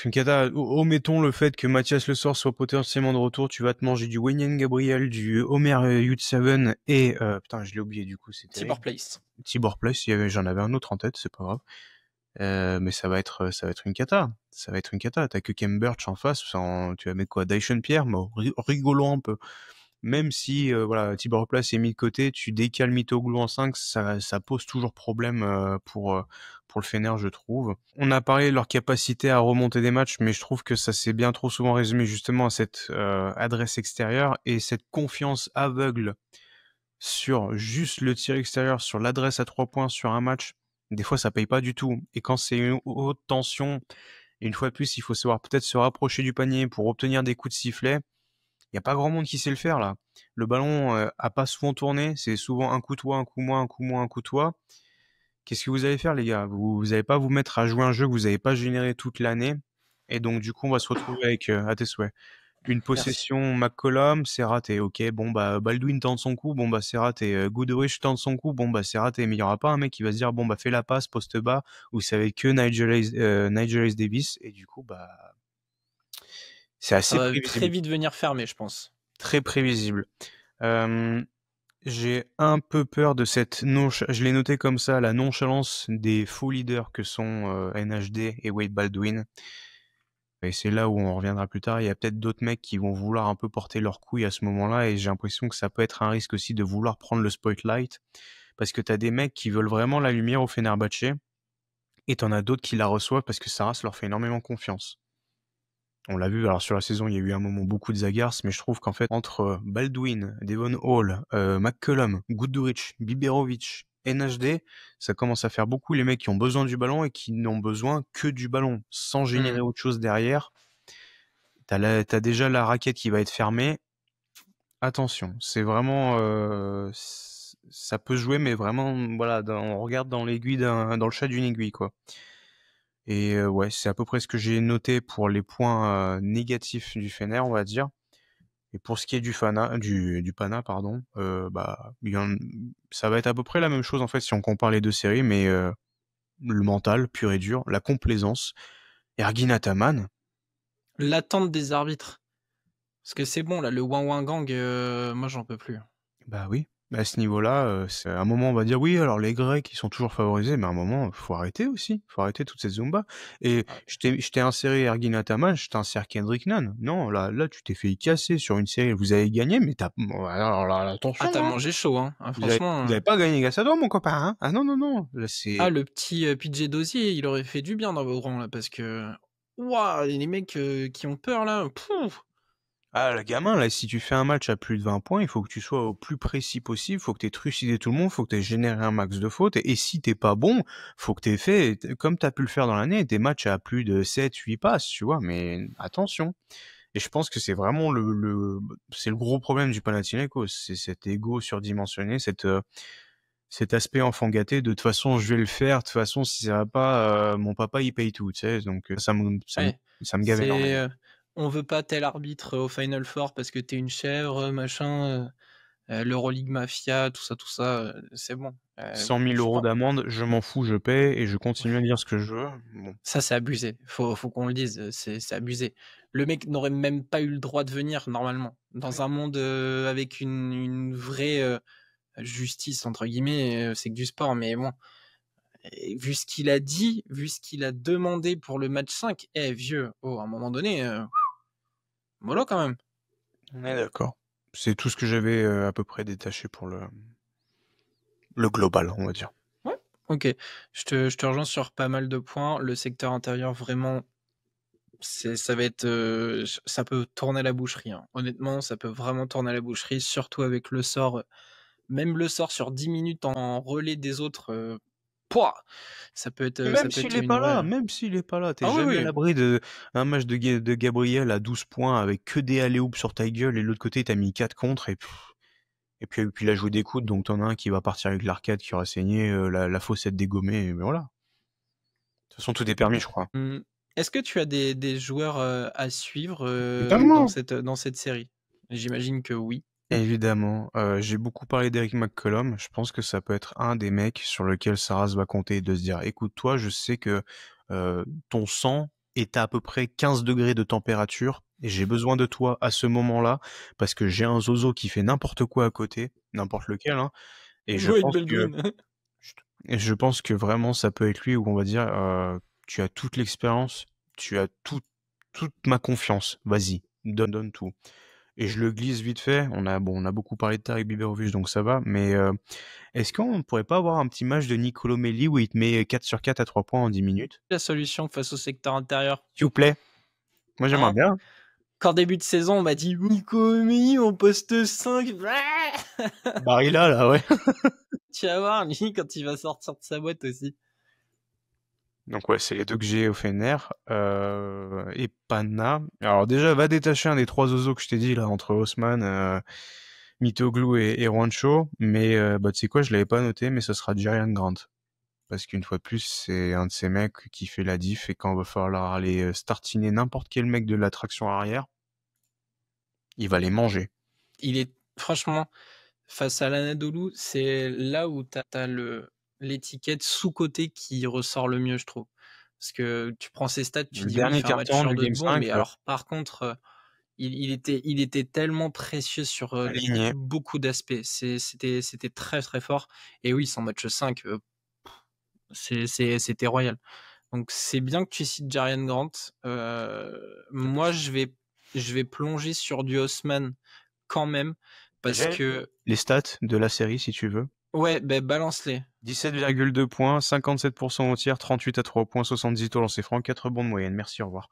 une cata. Omettons le fait que Mathias Le Sort soit potentiellement de retour. Tu vas te manger du Wenyen Gabriel, du Omer Yurtseven et putain, je l'ai oublié du coup, c'est Tibor terrible. Place. Tibor Place, j'en avais un autre en tête, c'est pas grave. Mais ça va être une cata. Ça va être une cata. T'as que Kem Birch en face. Tu vas mettre quoi? Dyson Pierre? Mais rigolons un peu. Même si voilà, Tibor Place est mis de côté, tu décales Mitoglou en 5, ça pose toujours problème pour le Fener, je trouve. On a parlé de leur capacité à remonter des matchs, mais je trouve que ça s'est bien trop souvent résumé justement à cette adresse extérieure et cette confiance aveugle sur juste le tir extérieur, sur l'adresse à 3 points sur un match. Des fois, ça paye pas du tout. Et quand c'est une haute tension, une fois de plus, il faut savoir peut-être se rapprocher du panier pour obtenir des coups de sifflet. Il y a pas grand monde qui sait le faire là. Le ballon a pas souvent tourné, c'est souvent un coup toi, un coup moi, un coup moi, un coup toi. Qu'est-ce que vous allez faire les gars? Vous allez pas vous mettre à jouer un jeu que vous avez pas généré toute l'année et donc du coup on va se retrouver avec à tes souhaits. Une Merci. possession McCollum, c'est raté. OK, bon bah Baldwin tente son coup, bon bah c'est raté. Goodrich tente son coup, bon bah c'est raté. Mais il y aura pas un mec qui va se dire bon bah fais la passe poste bas ou ça va être que Nigel Hayes Davis et du coup bah c'est Ça assez va très prévisible, vite venir fermer, je pense. très prévisible. Euh, J'ai un peu peur de cette je l'ai noté comme ça, la nonchalance des faux leaders que sont NHD et Wade Baldwin. Et c'est là où on reviendra plus tard. Il y a peut-être d'autres mecs qui vont vouloir un peu porter leurs couilles à ce moment-là, et j'ai l'impression que ça peut être un risque aussi de vouloir prendre le spotlight, parce que t'as des mecs qui veulent vraiment la lumière au Fenerbahçe, et t'en as d'autres qui la reçoivent parce que Saras leur fait énormément confiance. On l'a vu, alors sur la saison, il y a eu un moment beaucoup de Zagars, mais je trouve qu'en fait, entre Baldwin, Devon Hall, McCullum, Guduric, Biberovic, NHD, ça commence à faire beaucoup les mecs qui ont besoin du ballon et qui n'ont besoin que du ballon, sans générer autre chose derrière. T'as déjà la raquette qui va être fermée. Attention, c'est vraiment, ça peut jouer, mais vraiment, voilà, on regarde dans l'aiguille dans le chat d'une aiguille, quoi. Et ouais, c'est à peu près ce que j'ai noté pour les points négatifs du Fener, on va dire. Et pour ce qui est du Pana, pardon, bah, ça va être à peu près la même chose en fait si on compare les deux séries, mais le mental pur et dur, la complaisance. Ergin Ataman, L'attente des arbitres. Parce que c'est bon, là, le Ouin Gang, moi, j'en peux plus. bah oui. À ce niveau-là, c'est à un moment on va dire oui, alors les Grecs ils sont toujours favorisés, mais à un moment faut arrêter aussi, faut arrêter toute cette zumba. Et Ah, je t'ai inséré Ergin Ataman, je t'insère Kendrick Nunn. Non, là tu t'es fait casser sur une série, vous avez gagné, mais alors là, attention, t'as hein. mangé chaud, hein. Ah, Vous franchement. avez pas gagné grâce à toi, mon copain, hein. Ah non, non, non. Là, Ah, c'est... le petit PJ Dozier, il aurait fait du bien dans vos rangs, là, parce que. Waouh, les mecs qui ont peur, là. Pouf. Ah, le gamin, là, si tu fais un match à plus de 20 points, il faut que tu sois au plus précis possible, faut que t'aies trucidé tout le monde, faut que t'aies généré un max de fautes, et si t'es pas bon, faut que t'aies fait, comme t'as pu le faire dans l'année, des matchs à plus de 7, 8 passes, tu vois, mais attention. Et je pense que c'est vraiment c'est le gros problème du Panathinaikos, c'est cet ego surdimensionné, cet aspect enfant gâté de toute façon je vais le faire, de toute façon si ça va pas, mon papa il paye tout, tu sais, donc Ouais. ça me gave C'est. énormément. On veut pas tel arbitre au Final Four parce que t'es une chèvre, machin. L'Euroleague Mafia, tout ça, c'est bon. 100 000 Je euros pense. d'amende, je m'en fous, je paie et je continue à dire ce que je veux. Bon. Ça, c'est abusé. Faut qu'on le dise. C'est abusé. Le mec n'aurait même pas eu le droit de venir normalement. Dans un monde avec une vraie justice entre guillemets, c'est que du sport, mais bon. Et vu ce qu'il a dit, vu ce qu'il a demandé pour le match 5, vieux, à un moment donné, mollo quand même. On est d'accord. C'est tout ce que j'avais à peu près détaché pour le global, on va dire. Ouais. Ok. Je te rejoins sur pas mal de points. Le secteur intérieur, vraiment, ça va être, ça peut tourner à la boucherie, hein. Honnêtement, ça peut vraiment tourner à la boucherie, surtout avec le sort, même le sort sur 10 minutes en relais des autres, pouah! Ça Même peut s'il être est une pas là, vraie. même s'il est pas là, t'es Ah oui, jamais à oui. l'abri de un match de Gabriel à 12 points avec que des alley-oops sur ta gueule et de l'autre côté t'as mis 4 contre et puis il a joué des coudes, donc t'en as un qui va partir avec l'arcade qui aura saigné, la fossette dégommée, mais voilà. De toute façon tout est permis, je crois. Mmh. Est-ce que tu as des joueurs, à suivre, Totalement. dans cette série? J'imagine que oui. Évidemment, j'ai beaucoup parlé d'Eric McCollum. Je pense que ça peut être un des mecs sur lequel Saras va compter, de se dire: «Écoute, toi, je sais que, ton sang est à peu près 15 degrés de température et j'ai besoin de toi à ce moment-là parce que j'ai un zozo qui fait n'importe quoi à côté», n'importe lequel, hein, et je Wade pense que Baldwin. et je pense que vraiment ça peut être lui où on va dire, «Tu as toute l'expérience, tu as toute ma confiance, vas-y, donne tout». Et je le glisse vite fait. On a beaucoup parlé de Tarek Biberovic, donc ça va. Mais est-ce qu'on ne pourrait pas avoir un petit match de Nicolo Melli où il te met 4 sur 4 à 3 points en 10 minutes? La solution face au secteur intérieur, S'il vous plaît. Moi, j'aimerais hein? bien. Qu'en début de saison, on m'a dit: «Nico Melli en poste 5, Barilla, là, ouais. tu vas voir, lui, quand il va sortir de sa boîte aussi. Donc ouais, c'est les deux que j'ai au Fener. Et Pana. Alors déjà, va détacher un des trois oiseaux que je t'ai dit là entre Haussmann, Mitoglou et Juancho. Mais bah tu sais quoi, je l'avais pas noté, mais ce sera Jerian Grant. Parce qu'une fois de plus, c'est un de ces mecs qui fait la diff et quand il va falloir aller startiner n'importe quel mec de la traction arrière, il va les manger. Il est franchement, face à l'Anadolu, c'est là où t'as l'étiquette sous-cotée qui ressort le mieux, je trouve. Parce que tu prends ses stats, tu Le dis: «Oui, il dernier fait un match carton sur du 2 Game de bon», 5, mais ouais. alors par contre, il était tellement précieux sur Aligné. beaucoup d'aspects. C'était très très fort. Et oui, son match 5, c'était royal. Donc c'est bien que tu cites Jarian Grant. Moi, je vais plonger sur du Haussmann quand même parce J'ai que les stats de la série si tu veux. ouais, ben balance-les. 17,2 points, 57% au tir, 38 à 3 points, 70 au lancer franc, 4 rebonds de moyenne. Merci, au revoir.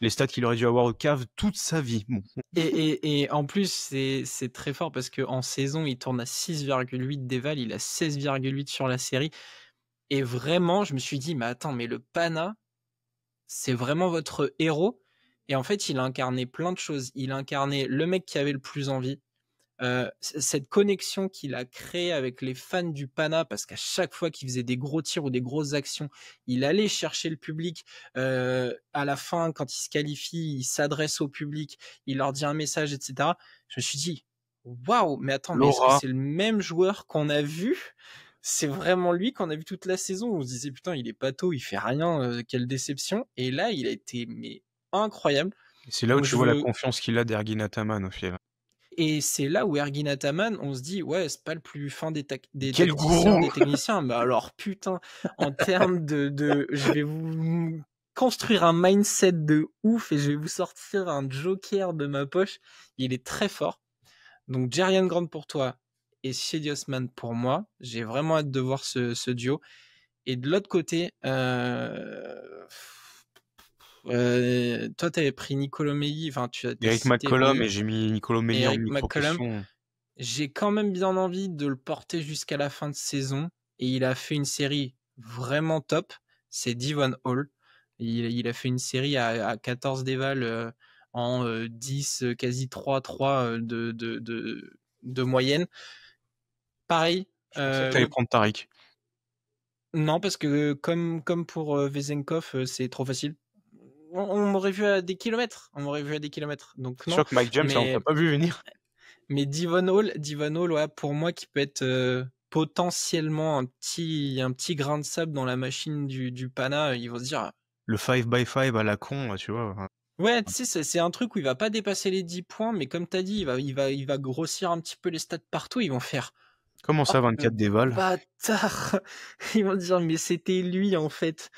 Les stats qu'il aurait dû avoir au cave toute sa vie. Bon. Et en plus, c'est très fort parce qu'en saison, il tourne à 6,8 d'éval, il a 16,8 sur la série. Et vraiment, je me suis dit, mais attends, mais le Pana, c'est vraiment votre héros. Et en fait, il a incarné plein de choses. Il a incarné le mec qui avait le plus envie. Cette connexion qu'il a créée avec les fans du Pana, parce qu'à chaque fois qu'il faisait des gros tirs ou des grosses actions, il allait chercher le public. À la fin, quand il se qualifie, il s'adresse au public, il leur dit un message, etc. Je me suis dit, waouh, mais attends, mais est-ce que Laura, c'est le même joueur qu'on a vu? C'est vraiment lui qu'on a vu toute la saison. On se disait, putain, il est pâteau, il fait rien, quelle déception. Et là, il a été mais incroyable. c'est là où Donc tu je vois la veux, confiance qu'il a d'Ergin Ataman au final. et c'est là où Ergin Ataman, on se dit, ouais, c'est pas le plus fin des Quel tacticiens, gourou! des techniciens. Mais alors, putain, en termes je vais vous construire un mindset de ouf et je vais vous sortir un joker de ma poche. Il est très fort. Donc, Jerian Grant pour toi et Shady Osman pour moi. J'ai vraiment hâte de voir ce duo. Et de l'autre côté, toi, t'avais pris Nicolo Melli, enfin, t'as Eric cité McCollum Melli et j'ai mis Nicolo et Melli en Eric McCollum. micro-question. J'ai quand même bien envie de le porter jusqu'à la fin de saison. Et il a fait une série vraiment top. C'est Devon Hall. Il a fait une série à 14 déval en 10, quasi 3 de moyenne. Pareil. Je pensais que t'allais prendre Tariq. Non, parce que comme pour Vezenkov, c'est trop facile. On m'aurait vu à des kilomètres. On m'aurait vu à des kilomètres. Donc C'est non. sûr que Mike James, là, on Mais t'a pas vu venir. Mais Devon Hall, ouais, pour moi, qui peut être potentiellement un petit grain de sable dans la machine du Pana, ils vont se dire, Le 5x5 à la con, là, tu vois. ouais, tu sais, c'est un truc où il va pas dépasser les 10 points, mais comme t'as dit, il va grossir un petit peu les stats partout, ils vont faire, Comment oh, ça, le 24 déval? bâtard! Ils vont dire, mais c'était lui, en fait.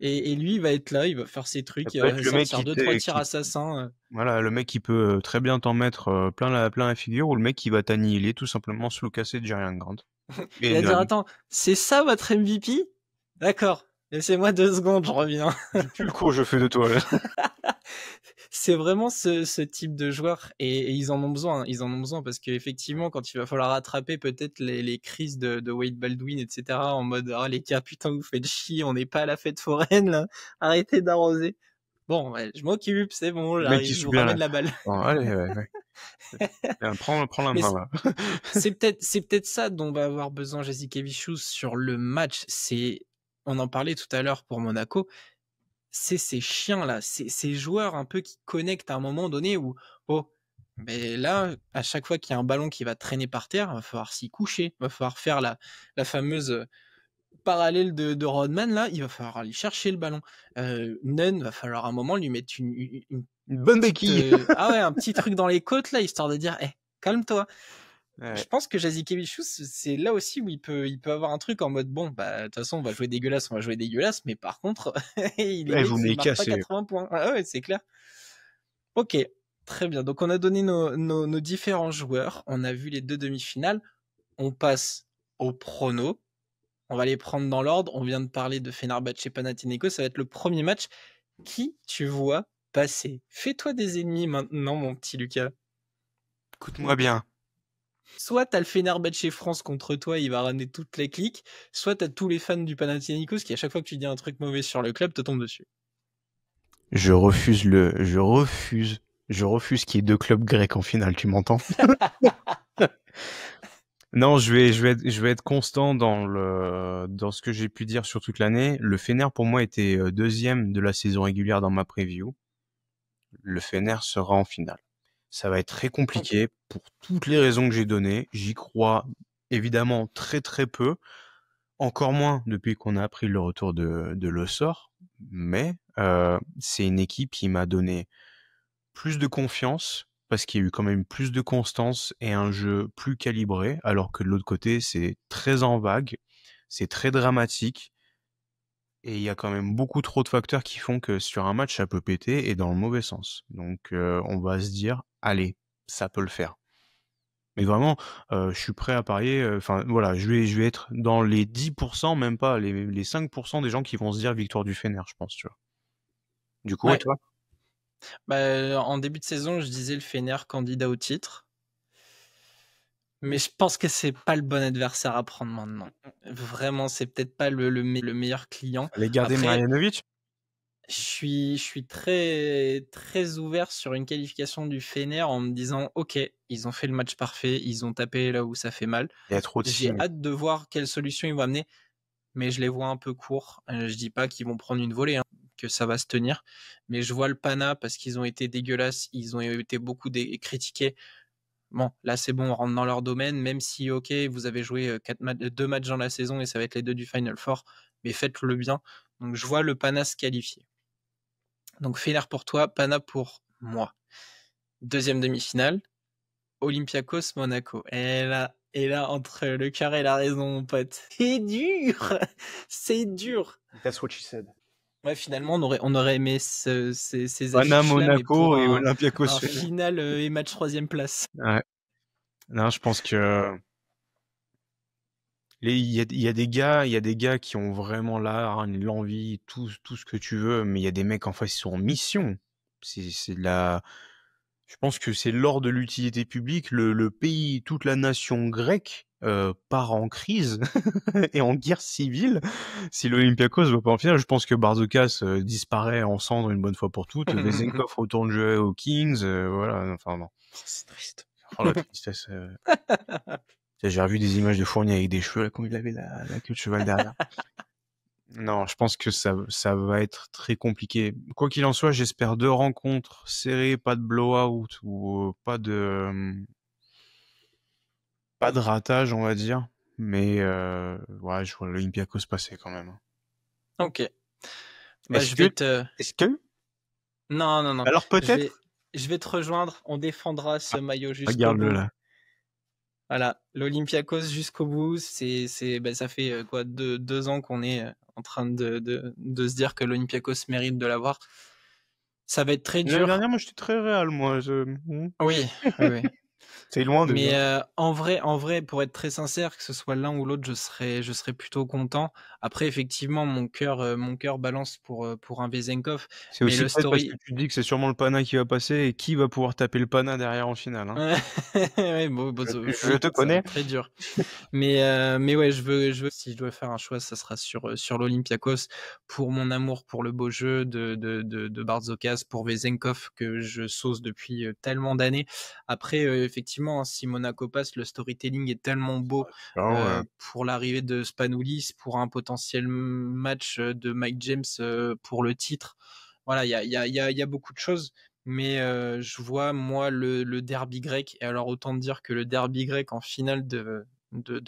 Et lui, il va être là, il va faire ses Ça trucs, il peut être va le mec sortir qui, 2-3 tirs assassins. voilà, le mec qui peut très bien t'en mettre plein la figure ou le mec qui va t'annihiler tout simplement sous le cassé de Jerian Grant. Il Et va dire, none. attends, c'est ça votre MVP? D'accord. Laissez-moi 2 secondes, je reviens. Du cul le cours, je fais de toi, là. C'est vraiment ce type de joueur et ils en ont besoin. Ils en ont besoin parce qu'effectivement, quand il va falloir rattraper peut-être les crises de Wade Baldwin, etc., en mode ah les gars, putain, vous faites chier, on n'est pas à la fête foraine là, arrêtez d'arroser. Bon, ouais, je m'occupe, c'est bon, Le mec qui j'arrive, je suit vous bien là. ramène la balle. Bon, allez, ouais. Bien, prends la Mais main, là. c'est peut-être ça dont va avoir besoin Jasikevičius sur le match. On en parlait tout à l'heure pour Monaco. C'est ces chiens-là, ces joueurs un peu qui connectent à un moment donné où, oh, mais là, à chaque fois qu'il y a un ballon qui va traîner par terre, il va falloir s'y coucher, il va falloir faire la fameuse parallèle de Rodman, là, il va falloir aller chercher le ballon. Nunn, va falloir à un moment lui mettre Une bonne petite, béquille. ah ouais, un petit truc dans les côtes, là, histoire de dire, calme-toi. Je Ouais. pense que Jasikevičius, c'est là aussi où il peut avoir un truc en mode bon, bah de toute façon on va jouer dégueulasse, mais par contre les Ouais, mecs vous ils m'avez marquent pas cassé. 80 points. Ah ouais, c'est clair. Ok, très bien. Donc on a donné nos différents joueurs, on a vu les 2 demi-finales, on passe au prono. On va les prendre dans l'ordre. On vient de parler de Fenerbahçe Panathinaikos, ça va être le premier match. Qui tu vois passer? Fais-toi des ennemis maintenant, mon petit Lucas. Écoute-moi bien. Soit t'as le Fenerbahçe France contre toi, il va ramener toute la clique, soit t'as tous les fans du Panathinaikos qui, à chaque fois que tu dis un truc mauvais sur le club, te tombent dessus. Je refuse qu'il y ait 2 clubs grecs en finale, tu m'entends? Non, je vais être constant dans ce que j'ai pu dire sur toute l'année. Le Fener, pour moi, était deuxième de la saison régulière dans ma preview. Le Fener sera en finale. Ça va être très Ok. compliqué pour toutes les raisons que j'ai données. J'y crois évidemment très très peu. Encore moins depuis qu'on a appris le retour de Le Sort. Mais c'est une équipe qui m'a donné plus de confiance parce qu'il y a eu quand même plus de constance et un jeu plus calibré, alors que de l'autre côté, c'est très en vague, c'est très dramatique et il y a quand même beaucoup trop de facteurs qui font que sur un match, ça peut péter et dans le mauvais sens. Donc, on va se dire: «Allez, ça peut le faire». Mais vraiment, je suis prêt à parier, enfin voilà, je vais être dans les 10 même pas, les 5 des gens qui vont se dire victoire du Fener, je pense, tu vois? Du coup, et Ouais, toi? bah, en début de saison, je disais le Fener candidat au titre. Mais je pense que c'est pas le bon adversaire à prendre maintenant. Vraiment, c'est peut-être pas le meilleur client. Fallait garder Après, Marjanovic? je suis très, très ouvert sur une qualification du Fener en me disant: «OK, ils ont fait le match parfait, ils ont tapé là où ça fait mal». Il y a trop de J'ai signes. hâte de voir quelle solution ils vont amener, mais je les vois un peu courts. Je dis pas qu'ils vont prendre une volée, hein, que ça va se tenir, mais je vois le Pana parce qu'ils ont été dégueulasses, ils ont été beaucoup critiqués. Bon, là, c'est bon, on rentre dans leur domaine, même si, OK, vous avez joué 2 matchs dans la saison et ça va être les 2 du Final Four, mais faites-le bien. Donc, je vois le Pana se qualifier. Donc, Fener pour toi, Pana pour moi. Deuxième demi-finale, Olympiakos Monaco. Et là, entre le cœur et la raison, mon pote, c'est dur, c'est dur. That's what she said. Ouais, finalement, on aurait aimé ces Pana, affiches-là, mais pour Monaco et un Olympiakos Fener. final et match troisième place. Ouais. Non, je pense que il y a des gars qui ont vraiment l'art, l'envie, tout ce que tu veux, mais il y a des mecs en face, ils sont en mission. C'est de la Je pense que c'est lors de l'utilité publique, le pays, toute la nation grecque part en crise et en guerre civile. Si l'Olympiakos va pas en finale, je pense que Barzokas disparaît en cendres une bonne fois pour toutes. Vezenkov retourne jouer aux Kings, voilà. Enfin non, C'est triste. oh la tristesse. J'ai revu des images de Fournier avec des cheveux là, quand il avait la queue de cheval derrière. Non, je pense que ça va être très compliqué. Quoi qu'il en soit, j'espère 2 rencontres serrées, pas de blowout ou pas de ratage, on va dire. Mais ouais, je vois l'Olympiakos passer quand même. Ok. Bah, Est-ce je vais que, te. est-ce que, Non, non, non. alors Je peut-être, vais, je vais te rejoindre. On défendra ce ah, maillot jusqu'au regarde-le bout. là. Voilà, l'Olympiakos jusqu'au bout. Bah, ça fait quoi, 2 ans qu'on est en train de se dire que l'Olympiakos mérite de l'avoir. Ça va être très L'année dur. dernière, moi, j'étais très réel, moi. Oui, oui, oui. C'est loin déjà. Mais en vrai, pour être très sincère, que ce soit l'un ou l'autre, je serais plutôt content. Après, effectivement, mon cœur balance pour un Vezenkov, C'est mais aussi le peut-être parce que story. tu te dis que c'est sûrement le Pana qui va passer et qui va pouvoir taper le Pana derrière en finale, hein. Ouais, bon, Je oui, te ça va connais. être très dur. Mais ouais, je veux, si je dois faire un choix, ça sera sur l'Olympiakos pour mon amour pour le beau jeu de Barzokas, pour Vezenkov que je sauce depuis tellement d'années. Après, effectivement, hein, si Monaco passe, le storytelling est tellement beau Ah ouais. pour l'arrivée de Spanoulis, pour un potentiel match de Mike James pour le titre. Voilà, il y a beaucoup de choses. Mais je vois, moi, le derby grec. Et alors, autant dire que le derby grec en finale de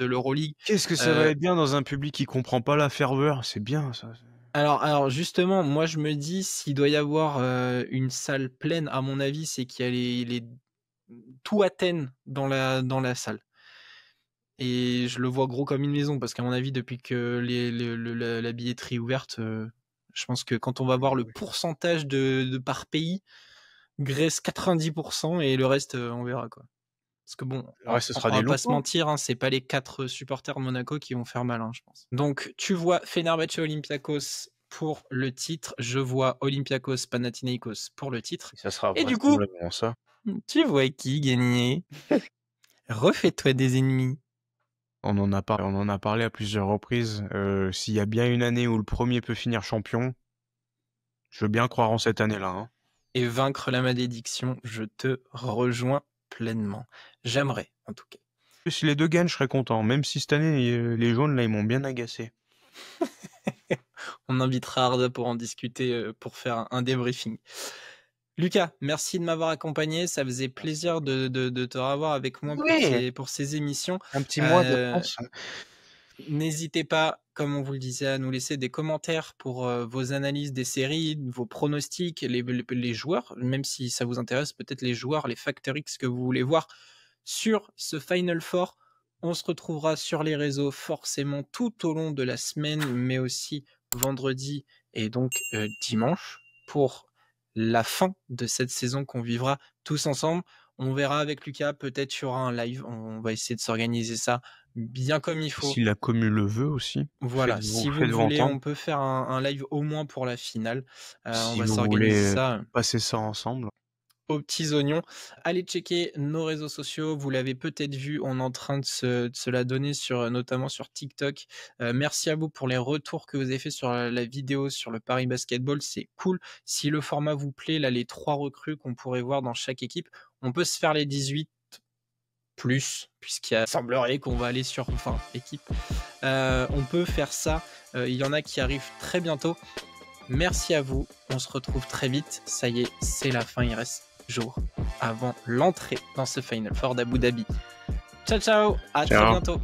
l'Euroleague. Qu'est-ce que ça va euh, être bien dans un public qui comprend pas la ferveur, c'est bien ça. alors, justement, moi, je me dis, s'il doit y avoir une salle pleine, à mon avis, c'est qu'il y a tout Athènes dans la salle. Et je le vois gros comme une maison, parce qu'à mon avis, depuis que la billetterie est ouverte, je pense que quand on va voir le pourcentage de par pays, Grèce 90% et le reste, on verra quoi. Parce que bon, Le reste, ce sera on des va pas se locaux. mentir, hein, c'est pas les 4 supporters de Monaco qui vont faire mal, hein, je pense. Donc tu vois Fenerbahçe Olympiakos pour le titre, je vois Olympiakos Panathinaikos pour le titre. Et ça sera Et du coup, vraisemblablement ça. tu vois qui gagner? Refais-toi des ennemis. On en a parlé à plusieurs reprises. S'il y a bien une année où le premier peut finir champion, je veux bien croire en cette année-là, hein. Et vaincre la malédiction, je te rejoins pleinement. J'aimerais, en tout cas. Si les deux gagnent, je serais content. Même si cette année, les jaunes, là, ils m'ont bien agacé. On invitera Arda pour en discuter, pour faire un débriefing. Lucas, merci de m'avoir accompagné. Ça faisait plaisir de te revoir avec moi pour Ouais, ces émissions. un petit mois de Euh, France. N'hésitez pas, comme on vous le disait, à nous laisser des commentaires pour vos analyses des séries, vos pronostics, les joueurs, même si ça vous intéresse, peut-être les joueurs, les Factor X que vous voulez voir sur ce Final Four. On se retrouvera sur les réseaux forcément tout au long de la semaine, mais aussi vendredi et donc dimanche pour la fin de cette saison qu'on vivra tous ensemble. On verra avec Lucas, peut-être il y aura un live, on va essayer de s'organiser ça bien comme il faut. Si la commu le veut aussi, Voilà, si vous le faites-vous voulez, entendre. on peut faire un live au moins pour la finale. On Si va vous s'organiser voulez ça passer ça ensemble. aux petits oignons. Allez checker nos réseaux sociaux. Vous l'avez peut-être vu, on est en train de se la donner notamment sur TikTok. Merci à vous pour les retours que vous avez fait sur la vidéo sur le Paris Basketball. C'est cool. Si le format vous plaît, là, les 3 recrues qu'on pourrait voir dans chaque équipe, on peut se faire les 18 plus, puisqu'il semblerait qu'on va aller sur 20 équipes. On peut faire ça. Il y en a qui arrivent très bientôt. Merci à vous. On se retrouve très vite. Ça y est, c'est la fin. Il reste jours avant l'entrée dans ce Final Four d'Abu Dhabi. Ciao, ciao. À très bientôt.